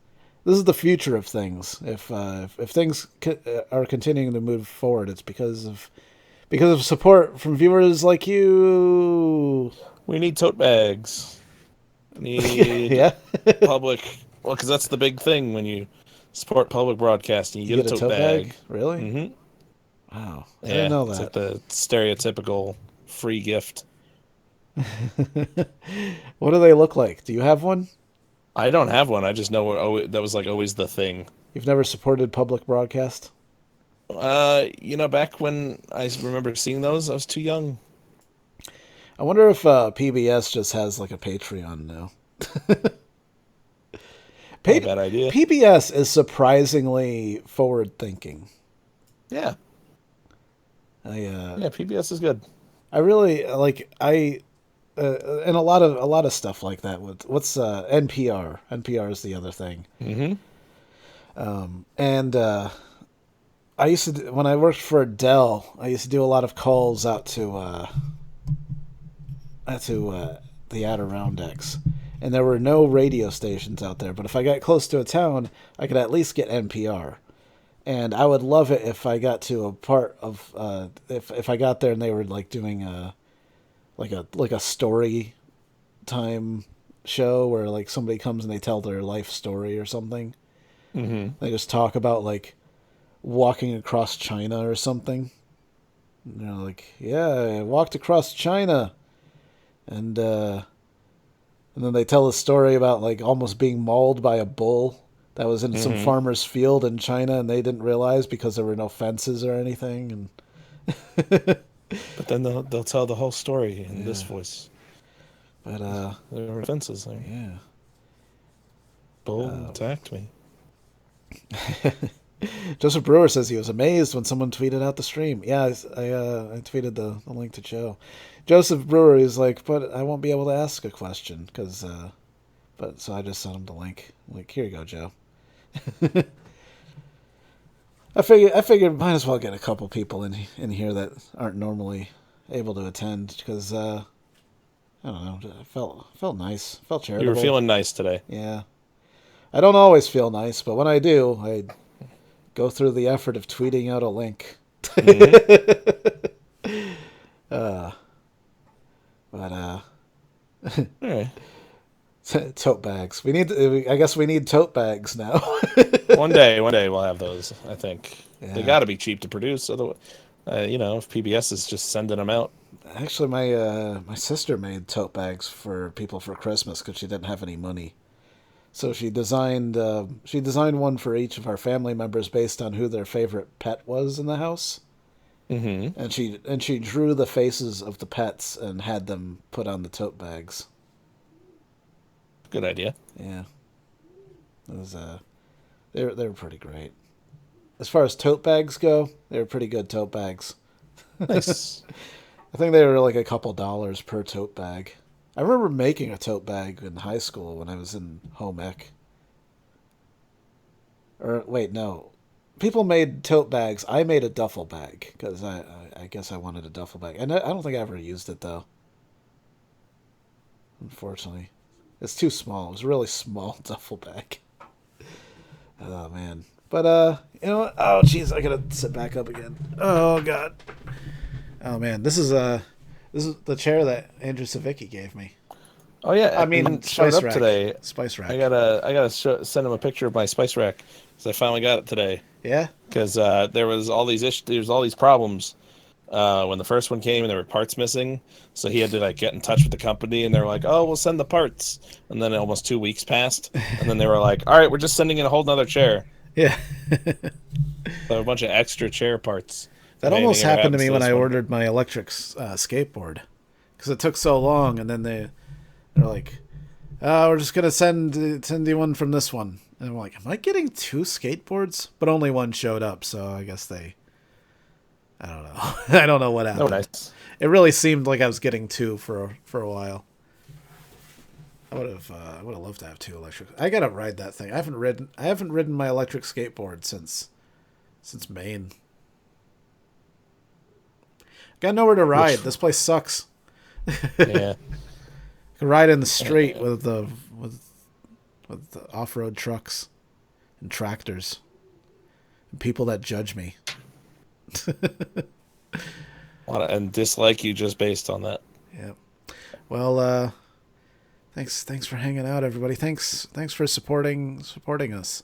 the future of things. If things are continuing to move forward, it's because of support from viewers like you. We need tote bags. Need public. Well, because that's the big thing when you support public broadcasting. You get a tote bag. Really? Mm-hmm. Wow. I didn't know that. It's like the stereotypical free gift. What do they look like? Do you have one? I don't have one. I just know that was like always the thing. You've never supported public broadcast? Back when I remember seeing those, I was too young. I wonder if PBS just has like a Patreon now. Bad idea. PBS is surprisingly forward-thinking. Yeah. PBS is good. I really and a lot of stuff like that. What's NPR? NPR is the other thing. Mm-hmm. And I used to when I worked for Dell, I used to do a lot of calls out to the Adirondacks, and there were no radio stations out there. But if I got close to a town, I could at least get NPR. And I would love it if I got to a part of if I got there and they were like doing a story time show where like somebody comes and they tell their life story or something. Mm-hmm. They just talk about like walking across China or something. You know, like, yeah, I walked across China, and then they tell a story about like almost being mauled by a bull that was in some farmer's field in China, and they didn't realize because there were no fences or anything. And but then they'll tell the whole story in this voice. But there were fences there. Yeah. Bull attacked me. Joseph Brewer says he was amazed when someone tweeted out the stream. Yeah, I tweeted the link to Joe. Joseph Brewer is like, but I won't be able to ask a question because, but so I just sent him the link. Like, here you go, Joe. I figured might as well get a couple people in here that aren't normally able to attend because I don't know, it felt nice, felt charitable. You were feeling nice today. Yeah, I don't always feel nice, but when I do, I go through the effort of tweeting out a link. All right. Tote bags. I guess we need tote bags now. One day we'll have those. I think they got to be cheap to produce. Otherwise, if PBS is just sending them out. Actually, my sister made tote bags for people for Christmas because she didn't have any money. So she designed one for each of our family members based on who their favorite pet was in the house. Mm-hmm. And she drew the faces of the pets and had them put on the tote bags. Good idea. Yeah. It was they were pretty great. As far as tote bags go, they were pretty good tote bags. Nice. I think they were like a couple dollars per tote bag. I remember making a tote bag in high school when I was in home ec. Or wait, no. People made tote bags. I made a duffel bag because I guess I wanted a duffel bag. And I don't think I ever used it though. Unfortunately. It's too small. It was a really small duffel bag. Oh man. But you know what? Oh jeez, I gotta sit back up again. Oh god. Oh man, this is the chair that Andrew Savicki gave me. Oh yeah, I mean, spice rack today. Spice rack. I gotta send him a picture of my spice rack because I finally got it today. Yeah. Because there was all these issues. There's all these problems when the first one came and there were parts missing. So he had to like get in touch with the company and they were like, "Oh, we'll send the parts." And then almost 2 weeks passed, and then they were like, "All right, we're just sending in a whole nother chair." Yeah. So a bunch of extra chair parts. That almost happened to me when I ordered my electric skateboard, because it took so long, and then they're like, "We're just gonna send you one from this one," and I'm like, "Am I getting 2 skateboards?" But only one showed up, so I guess I don't know. I don't know what happened. Oh, nice. It really seemed like I was getting 2 for a while. I would have loved to have 2 electric. I gotta ride that thing. I haven't ridden my electric skateboard since Maine. Got nowhere to ride. This place sucks. Yeah. I can ride in the street with the off-road trucks and tractors and people that judge me. And dislike you just based on that. Yeah. Well, thanks for hanging out, everybody. Thanks for supporting us.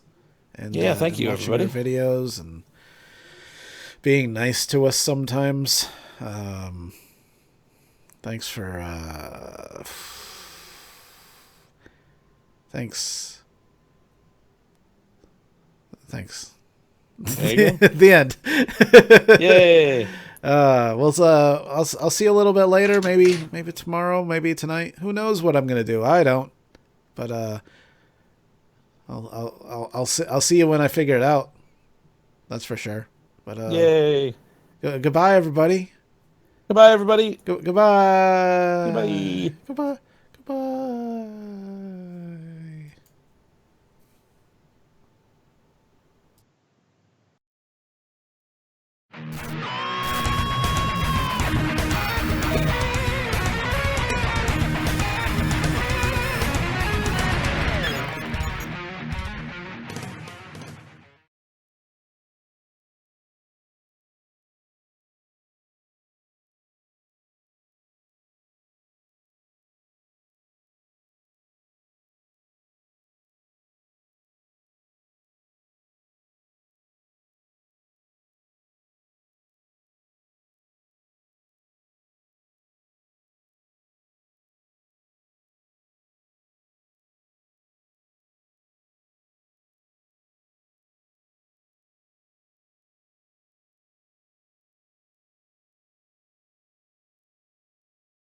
And thank you, everybody. Our videos and being nice to us sometimes. Thanks for thanks. There you go. The end. Yay. I'll see you a little bit later, maybe tomorrow, maybe tonight. Who knows what I'm gonna do? I don't. But I'll see you when I figure it out. That's for sure. But yay. Goodbye, everybody. Goodbye, everybody. Goodbye. Goodbye. Goodbye. Goodbye.